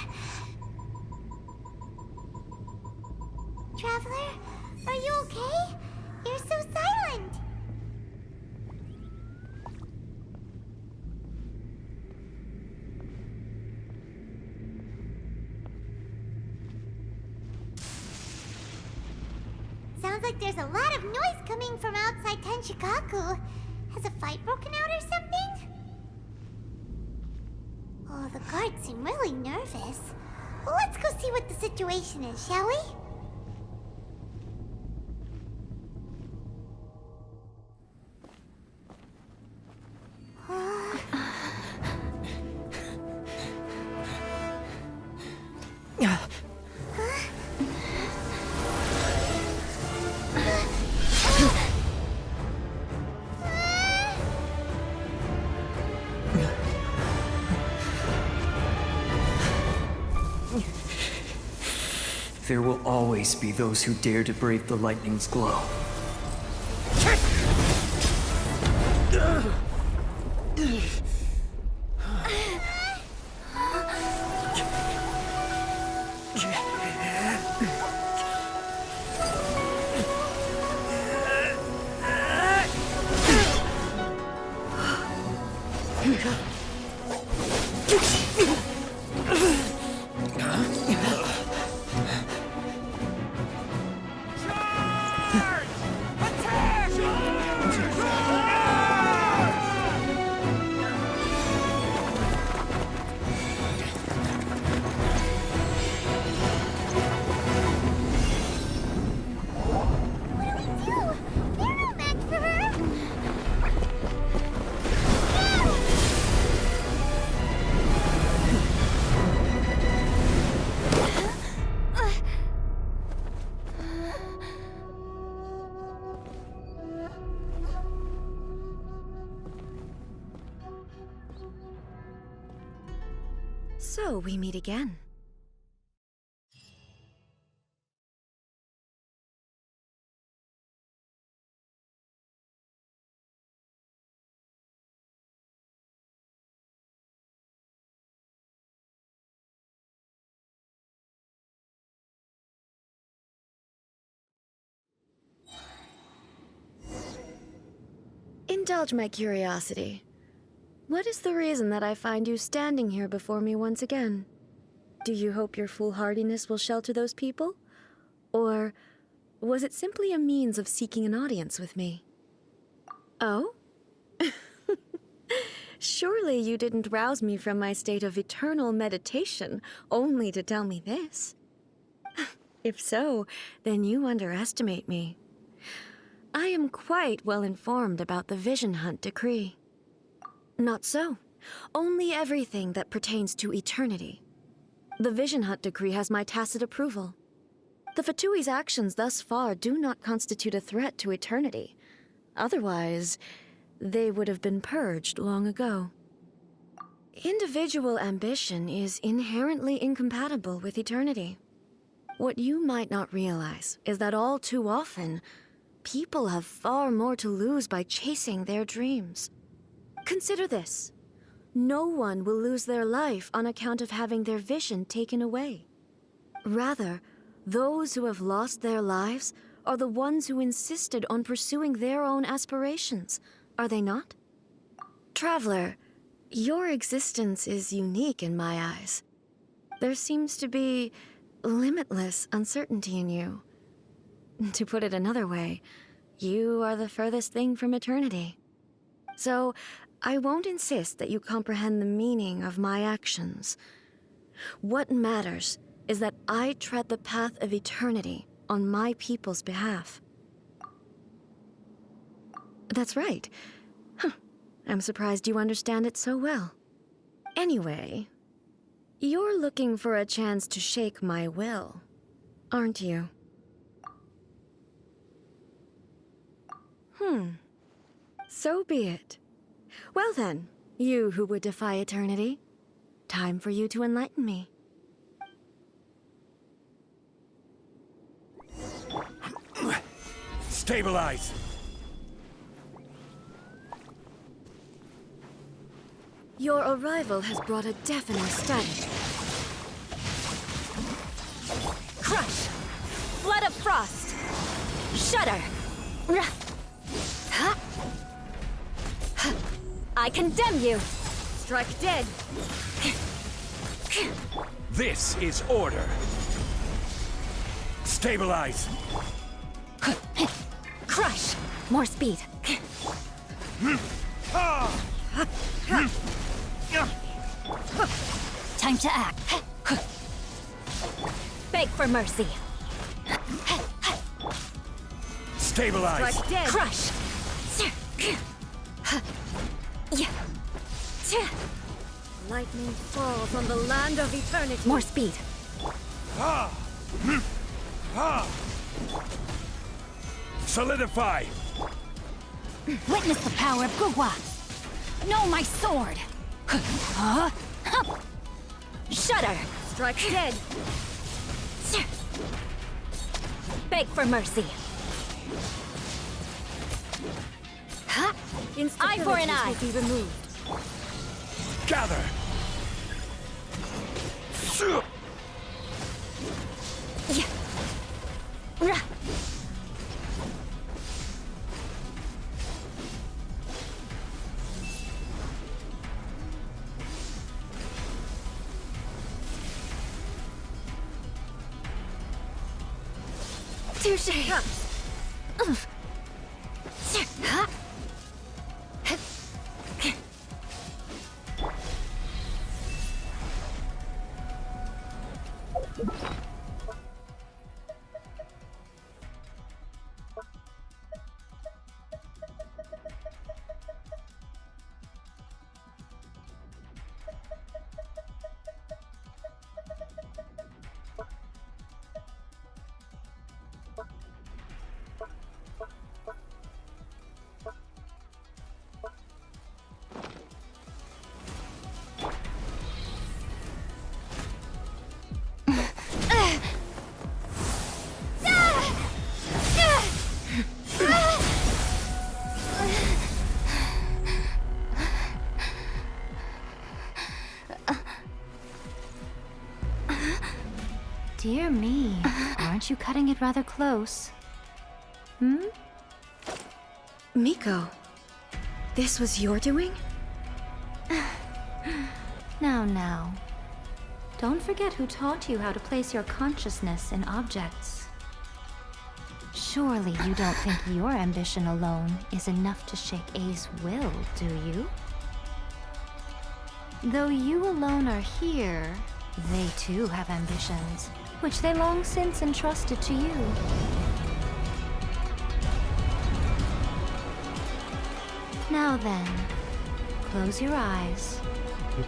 Traveler, are you okay? You're so silent. Sounds like there's a lot of noise coming from outside Tenshukaku. Has a fight broken out or something? Oh, the guards seem really nervous. Well, let's go see what the situation is, shall we? There will always be those who dare to brave the lightning's glow. So we meet again. Indulge my curiosity. What is the reason that I find you standing here before me once again? Do you hope your foolhardiness will shelter those people? Or was it simply a means of seeking an audience with me? Oh? Surely you didn't rouse me from my state of eternal meditation only to tell me this. If so, then you underestimate me. I am quite well informed about the Vision Hunt decree. Not so. Only everything that pertains to eternity. The Vision Hunt decree has my tacit approval. The Fatui's actions thus far do not constitute a threat to eternity. Otherwise, they would have been purged long ago. Individual ambition is inherently incompatible with eternity. What you might not realize is that all too often, people have far more to lose by chasing their dreams. Consider this. No one will lose their life on account of having their vision taken away. Rather, those who have lost their lives are the ones who insisted on pursuing their own aspirations, are they not? Traveler, your existence is unique in my eyes. There seems to be limitless uncertainty in you. To put it another way, you are the furthest thing from eternity. So, I won't insist that you comprehend the meaning of my actions. What matters is that I tread the path of eternity on my people's behalf. That's right. I'm surprised you understand it so well. Anyway, you're looking for a chance to shake my will, aren't you? So be it. Well then, you who would defy eternity, time for you to enlighten me. Stabilize! Your arrival has brought a deafening static. Crush! Flood of frost! Shudder! I condemn you! Strike dead! This is order! Stabilize! Crush! More speed! Time to act! Beg for mercy! Stabilize! Strike dead! Crush! Lightning falls on the land of eternity. More speed! Solidify! Witness the power of Gugwa! Know my sword! Shudder! Strike dead! Beg for mercy! Eye for an eye! Will be removed. Gather! Touche! Dear me, aren't you cutting it rather close? Hmm? Miko, this was your doing? Now. Don't forget who taught you how to place your consciousness in objects. Surely you don't think your ambition alone is enough to shake A's will, do you? Though you alone are here, they too have ambitions, which they long since entrusted to you. Now then, close your eyes. I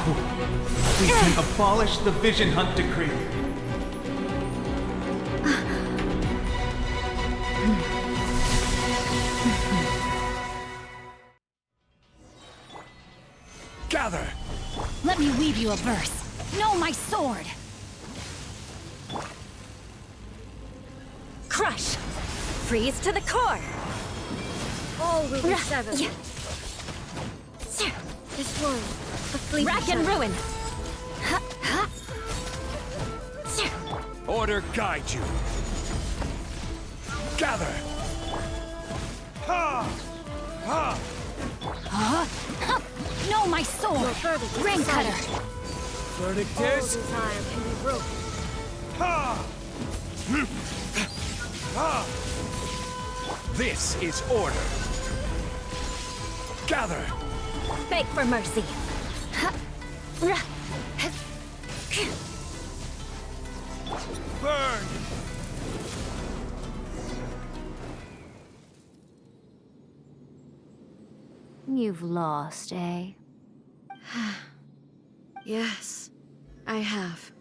hope we can abolish the Vision Hunt Decree. Gather! Let me weave you a verse. Know my sword! Crush! Freeze to the core! All will be severed. Destroy the fleet. Rack and ruin! Order guide you. Gather! Ha! Ha! Huh? Know my sword! Ring cutter! Verdict is... desire can be broken. Ha! Ha! This is order. Gather! Beg for mercy! Burn! You've lost, eh? Yes, I have.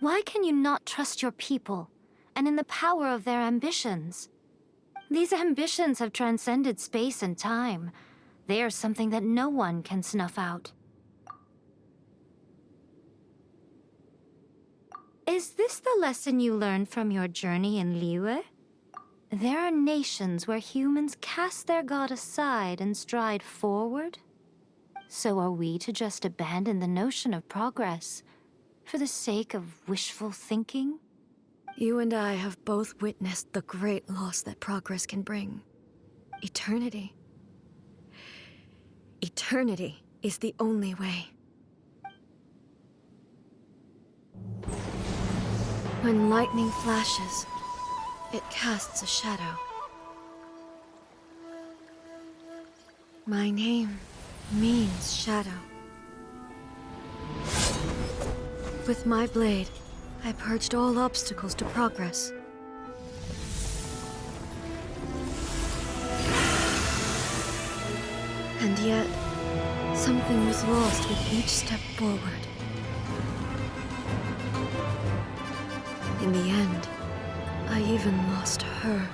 Why can you not trust your people, and in the power of their ambitions? These ambitions have transcended space and time. They are something that no one can snuff out. Is this the lesson you learned from your journey in Liyue? There are nations where humans cast their god aside and stride forward. So are we to just abandon the notion of progress for the sake of wishful thinking? You and I have both witnessed the great loss that progress can bring. Eternity. Eternity is the only way. When lightning flashes, it casts a shadow. My name means shadow. With my blade, I purged all obstacles to progress. And yet, something was lost with each step forward. In the end, I even lost her.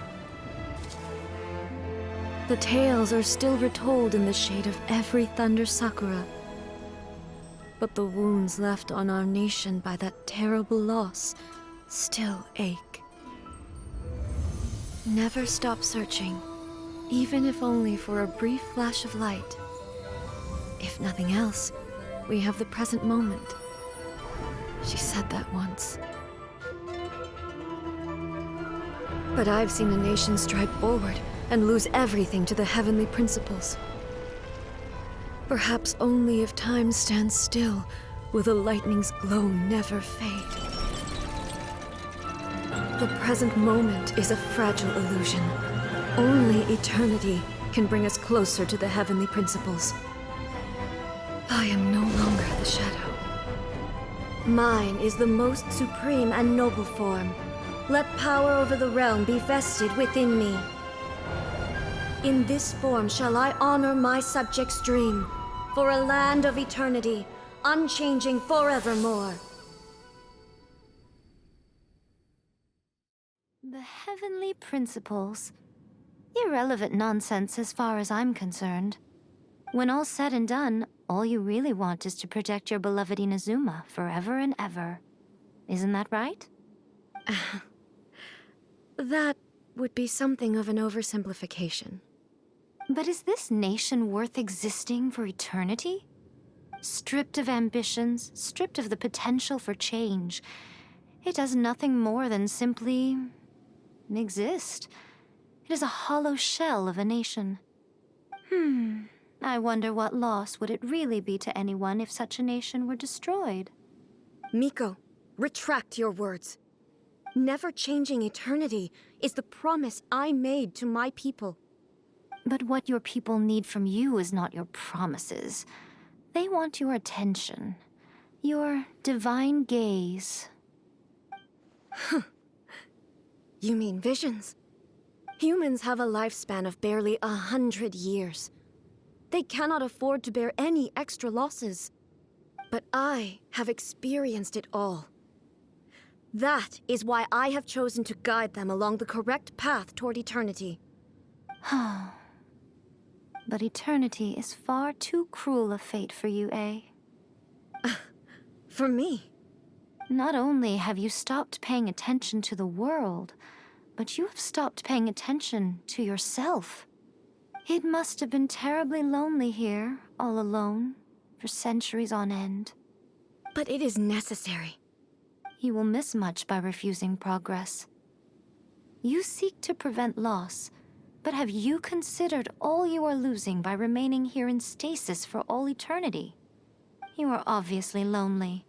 The tales are still retold in the shade of every Thunder Sakura. But the wounds left on our nation by that terrible loss still ache. Never stop searching, even if only for a brief flash of light. If nothing else, we have the present moment. She said that once. But I've seen a nation stride forward and lose everything to the heavenly principles. Perhaps only if time stands still will the lightning's glow never fade. The present moment is a fragile illusion. Only eternity can bring us closer to the heavenly principles. I am no longer the shadow. Mine is the most supreme and noble form. Let power over the realm be vested within me. In this form shall I honor my subjects' dream, for a land of eternity, unchanging forevermore. The heavenly principles. Irrelevant nonsense as far as I'm concerned. When all's said and done, all you really want is to protect your beloved Inazuma forever and ever. Isn't that right? That would be something of an oversimplification. But is this nation worth existing for eternity? Stripped of ambitions, stripped of the potential for change, it does nothing more than simply exist. It is a hollow shell of a nation. I wonder what loss would it really be to anyone if such a nation were destroyed? Miko, retract your words. Never changing eternity is the promise I made to my people. But what your people need from you is not your promises. They want your attention. Your divine gaze. You mean visions? Humans have a lifespan of barely 100 years. They cannot afford to bear any extra losses. But I have experienced it all. That is why I have chosen to guide them along the correct path toward eternity. But eternity is far too cruel a fate for you, eh? For me? Not only have you stopped paying attention to the world, but you have stopped paying attention to yourself. It must have been terribly lonely here, all alone, for centuries on end. But it is necessary. You will miss much by refusing progress. You seek to prevent loss, but have you considered all you are losing by remaining here in stasis for all eternity? You are obviously lonely,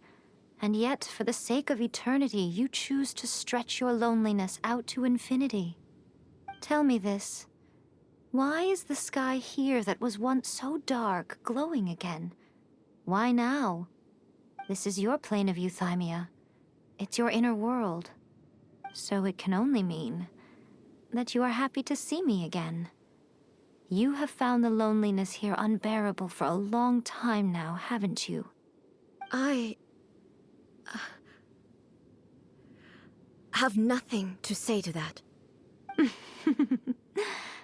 and yet for the sake of eternity, you choose to stretch your loneliness out to infinity. Tell me this. Why is the sky here that was once so dark glowing again? Why now? This is your plane of euthymia. It's your inner world. So it can only mean that you are happy to see me again. You have found the loneliness here unbearable for a long time now, haven't you? I have nothing to say to that.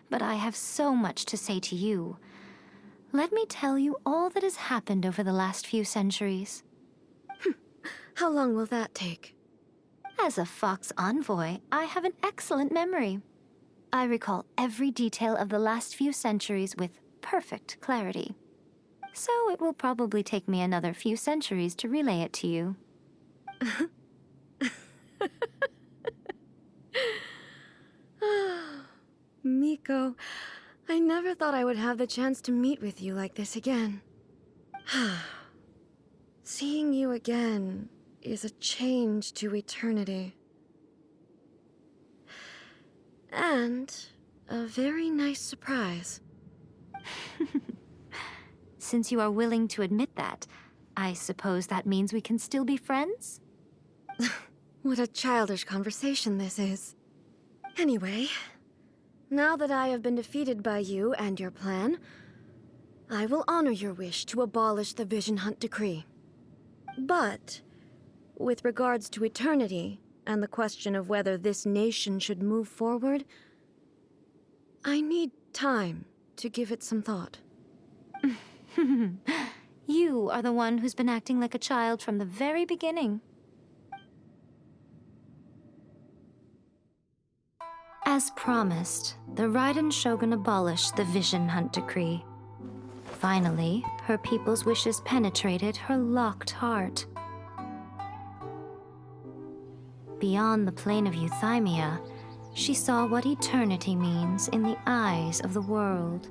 But I have so much to say to you. Let me tell you all that has happened over the last few centuries. How long will that take? As a Fox envoy, I have an excellent memory. I recall every detail of the last few centuries with perfect clarity. So it will probably take me another few centuries to relay it to you. Miko, I never thought I would have the chance to meet with you like this again. Seeing you again is a change to eternity. And a very nice surprise. Since you are willing to admit that, I suppose that means we can still be friends? What a childish conversation this is. Anyway, now that I have been defeated by you and your plan, I will honor your wish to abolish the Vision Hunt Decree. But, with regards to eternity, and the question of whether this nation should move forward, I need time to give it some thought. You are the one who's been acting like a child from the very beginning. As promised, the Raiden Shogun abolished the Vision Hunt Decree. Finally, her people's wishes penetrated her locked heart. Beyond the plane of euthymia, she saw what eternity means in the eyes of the world.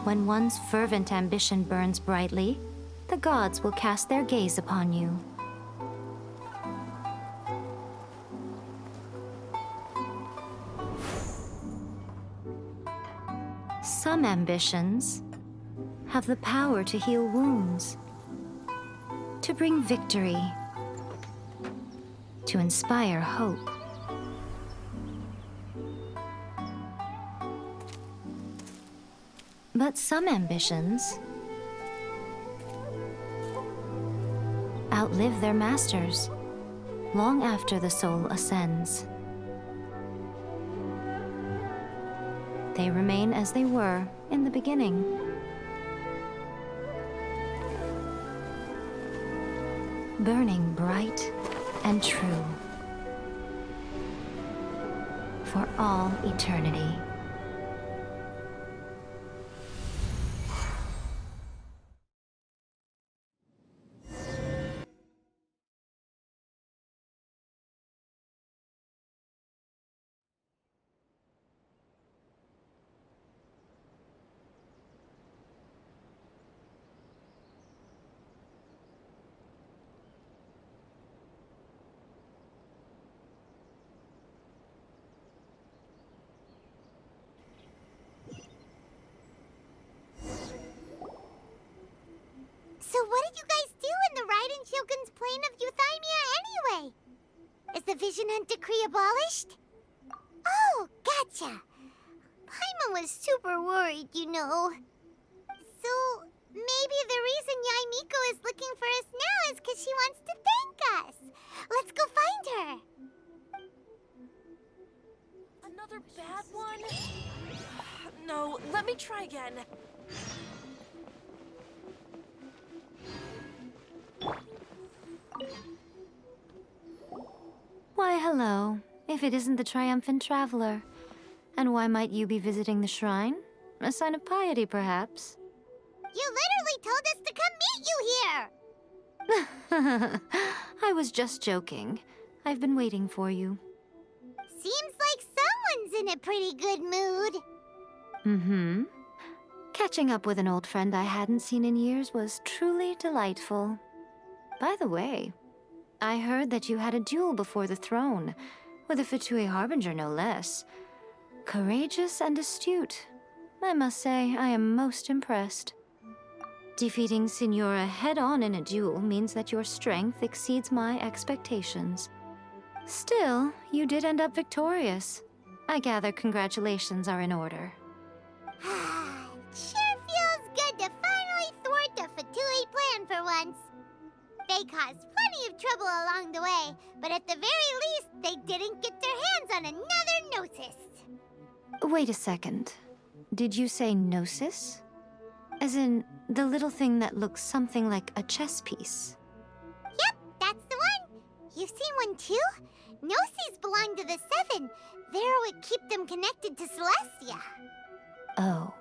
When one's fervent ambition burns brightly, the gods will cast their gaze upon you. Some ambitions have the power to heal wounds, to bring victory, to inspire hope. But some ambitions outlive their masters long after the soul ascends. They remain as they were in the beginning. Burning bright and true for all eternity. So what did you guys do in the Raiden Shogun's plane of euthymia anyway? Is the Vision Hunt decree abolished? Oh, gotcha. Paimon was super worried, you know. So maybe the reason Yaimiko is looking for us now is because she wants to thank us. Let's go find her. Another bad one? No, let me try again. Why, hello, if it isn't the triumphant traveler. And why might you be visiting the shrine? A sign of piety, perhaps? You literally told us to come meet you here! I was just joking. I've been waiting for you. Seems like someone's in a pretty good mood. Mm-hmm. Catching up with an old friend I hadn't seen in years was truly delightful. By the way, I heard that you had a duel before the throne, with a Fatui Harbinger no less. Courageous and astute. I must say, I am most impressed. Defeating Signora head-on in a duel means that your strength exceeds my expectations. Still, you did end up victorious. I gather congratulations are in order. Sure feels good to finally thwart the Fatui plan for once. They caused plenty of trouble along the way, but at the very least, they didn't get their hands on another Gnosis. Wait a second. Did you say Gnosis? As in, the little thing that looks something like a chess piece? Yep, that's the one. You've seen one too? Gnosis belong to the Seven. They're what keep them connected to Celestia. Oh.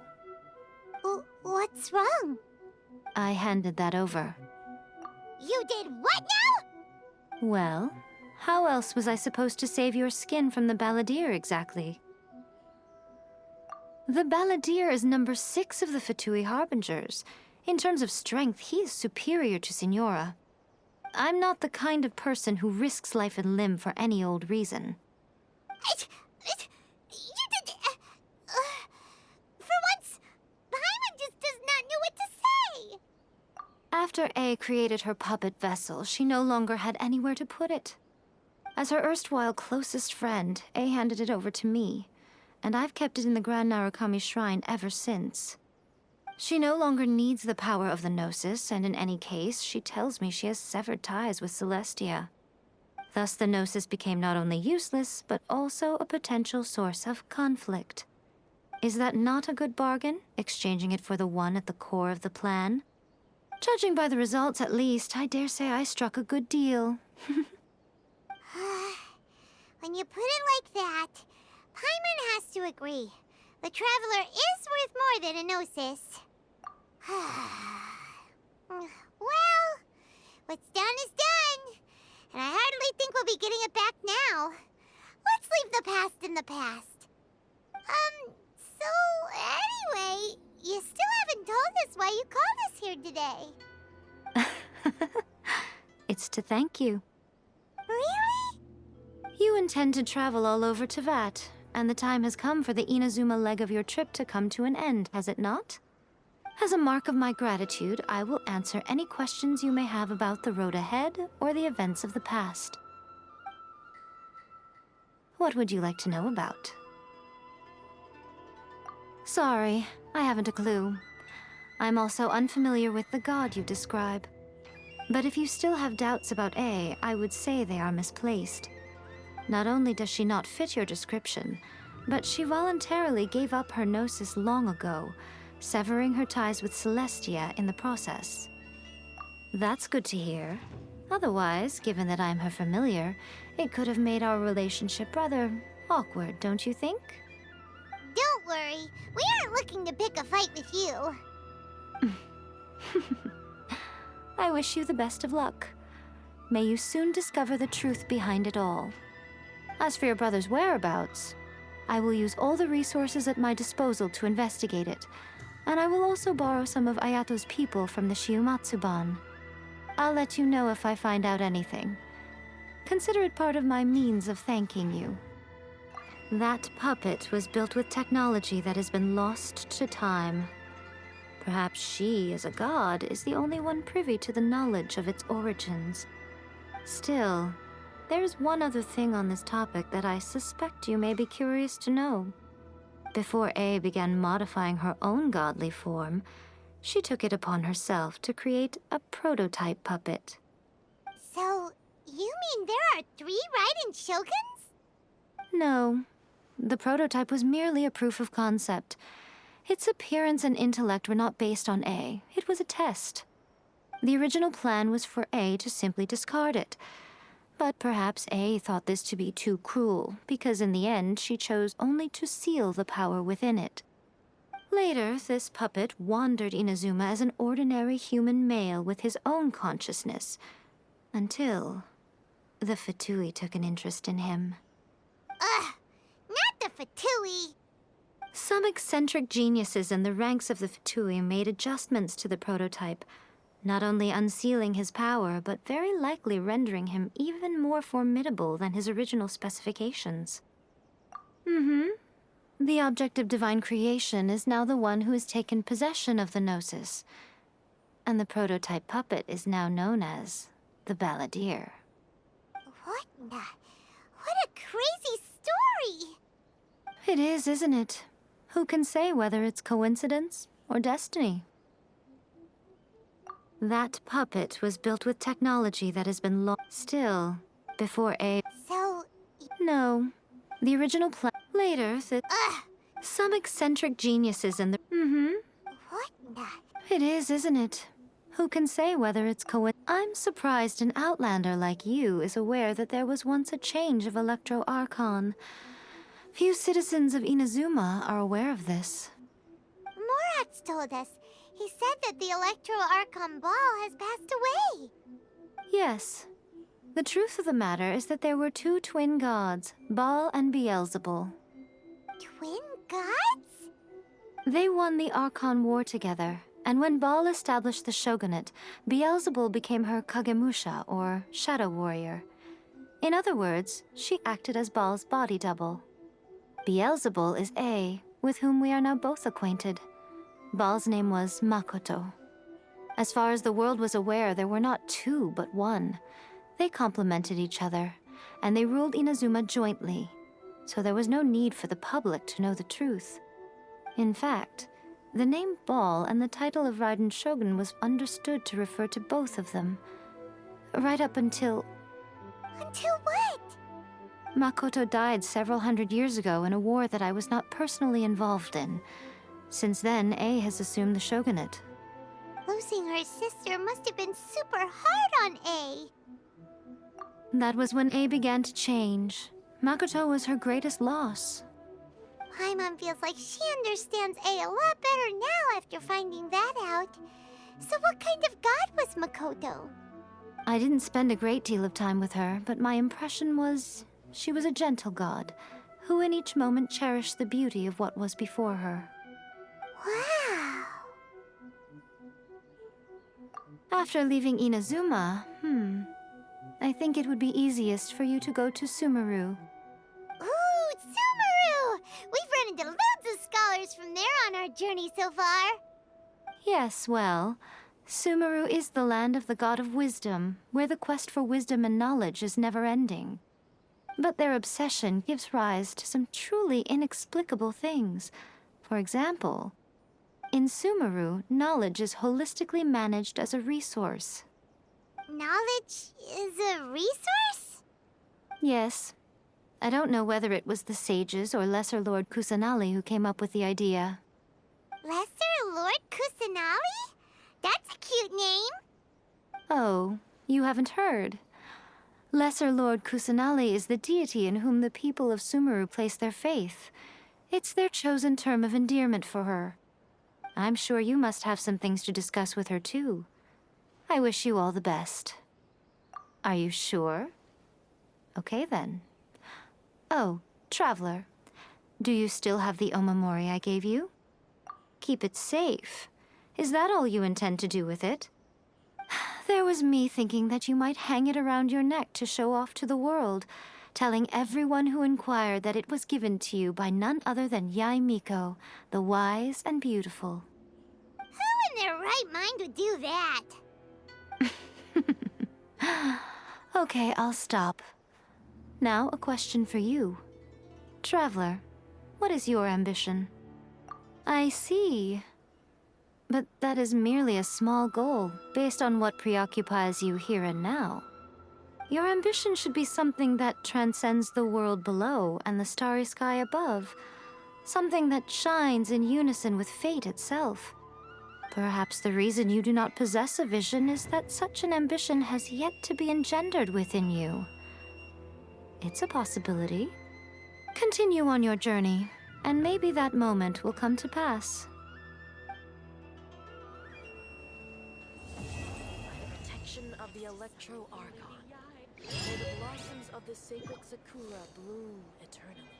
What's wrong? I handed that over. You did what now? Well, how else was I supposed to save your skin from the Balladeer exactly? The Balladeer is number 6 of the Fatui Harbingers. In terms of strength, he is superior to Signora. I'm not the kind of person who risks life and limb for any old reason. You did... for once, Paimon just does not know what to say. After A created her puppet vessel, she no longer had anywhere to put it. As her erstwhile closest friend, A handed it over to me, and I've kept it in the Grand Narukami Shrine ever since. She no longer needs the power of the Gnosis, and in any case, she tells me she has severed ties with Celestia. Thus, the Gnosis became not only useless, but also a potential source of conflict. Is that not a good bargain, exchanging it for the one at the core of the plan? Judging by the results, at least, I dare say I struck a good deal. When you put it like that, Paimon has to agree. The Traveler is worth more than a gnosis. Well, what's done is done. And I hardly think we'll be getting it back now. Let's leave the past in the past. So anyway, you still haven't told us why you called us here today. It's to thank you. Really? You intend to travel all over Teyvat, and the time has come for the Inazuma leg of your trip to come to an end, has it not? As a mark of my gratitude, I will answer any questions you may have about the road ahead or the events of the past. What would you like to know about? Sorry, I haven't a clue. I'm also unfamiliar with the god you describe. But if you still have doubts about A, I would say they are misplaced. Not only does she not fit your description, but she voluntarily gave up her gnosis long ago, severing her ties with Celestia in the process. That's good to hear. Otherwise, given that I'm her familiar, it could have made our relationship rather awkward, don't you think? Don't worry, we aren't looking to pick a fight with you. I wish you the best of luck. May you soon discover the truth behind it all. As for your brother's whereabouts, I will use all the resources at my disposal to investigate it, and I will also borrow some of Ayato's people from the Shiumatsuban. I'll let you know if I find out anything. Consider it part of my means of thanking you. That puppet was built with technology that has been lost to time. Perhaps she, as a god, is the only one privy to the knowledge of its origins. Still, there's one other thing on this topic that I suspect you may be curious to know. Before A began modifying her own godly form, she took it upon herself to create a prototype puppet. So, you mean there are 3 Raiden Shoguns? No. The prototype was merely a proof of concept. Its appearance and intellect were not based on A. It was a test. The original plan was for A to simply discard it. But perhaps A thought this to be too cruel, because in the end she chose only to seal the power within it. Later, this puppet wandered Inazuma as an ordinary human male with his own consciousness, until the Fatui took an interest in him. Ugh, not the Fatui! Some eccentric geniuses in the ranks of the Fatui made adjustments to the prototype, not only unsealing his power, but very likely rendering him even more formidable than his original specifications. The object of divine creation is now the one who has taken possession of the Gnosis, and the prototype puppet is now known as the Balladeer. What a crazy story! It is, isn't it? Who can say whether it's coincidence or destiny? That puppet was built with technology that has been lost. Still, before A... So... No. The original plan... Later, some eccentric geniuses in the... What It is, isn't it? Who can say whether it's I'm surprised an outlander like you is aware that there was once a change of Electro Archon. Few citizens of Inazuma are aware of this. Morat's told us. He said that the Electro Archon Ball has passed away. Yes. The truth of the matter is that there were 2 twin gods, Baal and Beelzebul. Twin gods? They won the Archon War together, and when Baal established the shogunate, Beelzebul became her Kagemusha, or shadow warrior. In other words, she acted as Baal's body double. Beelzebul is A, with whom we are now both acquainted. Baal's name was Makoto. As far as the world was aware, there were not 2, but 1. They complemented each other, and they ruled Inazuma jointly, so there was no need for the public to know the truth. In fact, the name Baal and the title of Raiden Shogun was understood to refer to both of them. Right up until... Until what? Makoto died several hundred years ago in a war that I was not personally involved in. Since then, A has assumed the shogunate. Losing her sister must have been super hard on A. That was when A began to change. Makoto was her greatest loss. Paimon feels like she understands A a lot better now after finding that out. So what kind of god was Makoto? I didn't spend a great deal of time with her, but my impression was she was a gentle god, who in each moment cherished the beauty of what was before her. Wow. After leaving Inazuma, I think it would be easiest for you to go to Sumeru. Ooh, Sumeru! We've run into loads of scholars from there on our journey so far. Yes, well, Sumeru is the land of the god of wisdom, where the quest for wisdom and knowledge is never-ending. But their obsession gives rise to some truly inexplicable things. For example, in Sumeru, knowledge is holistically managed as a resource. Knowledge is a resource? Yes. I don't know whether it was the sages or Lesser Lord Kusanali who came up with the idea. Lesser Lord Kusanali? That's a cute name. Oh, you haven't heard. Lesser Lord Kusanali is the deity in whom the people of Sumeru place their faith. It's their chosen term of endearment for her. I'm sure you must have some things to discuss with her, too. I wish you all the best. Are you sure? Okay, then. Oh, Traveler. Do you still have the omamori I gave you? Keep it safe. Is that all you intend to do with it? There was me thinking that you might hang it around your neck to show off to the world, telling everyone who inquired that it was given to you by none other than Yae Miko, the wise and beautiful. Who in their right mind would do that? Okay, I'll stop. Now, a question for you. Traveler, what is your ambition? I see. But that is merely a small goal, based on what preoccupies you here and now. Your ambition should be something that transcends the world below and the starry sky above. Something that shines in unison with fate itself. Perhaps the reason you do not possess a vision is that such an ambition has yet to be engendered within you. It's a possibility. Continue on your journey, and maybe that moment will come to pass. Protection of the Electro Archon. May the blossoms of the sacred Sakura bloom eternally.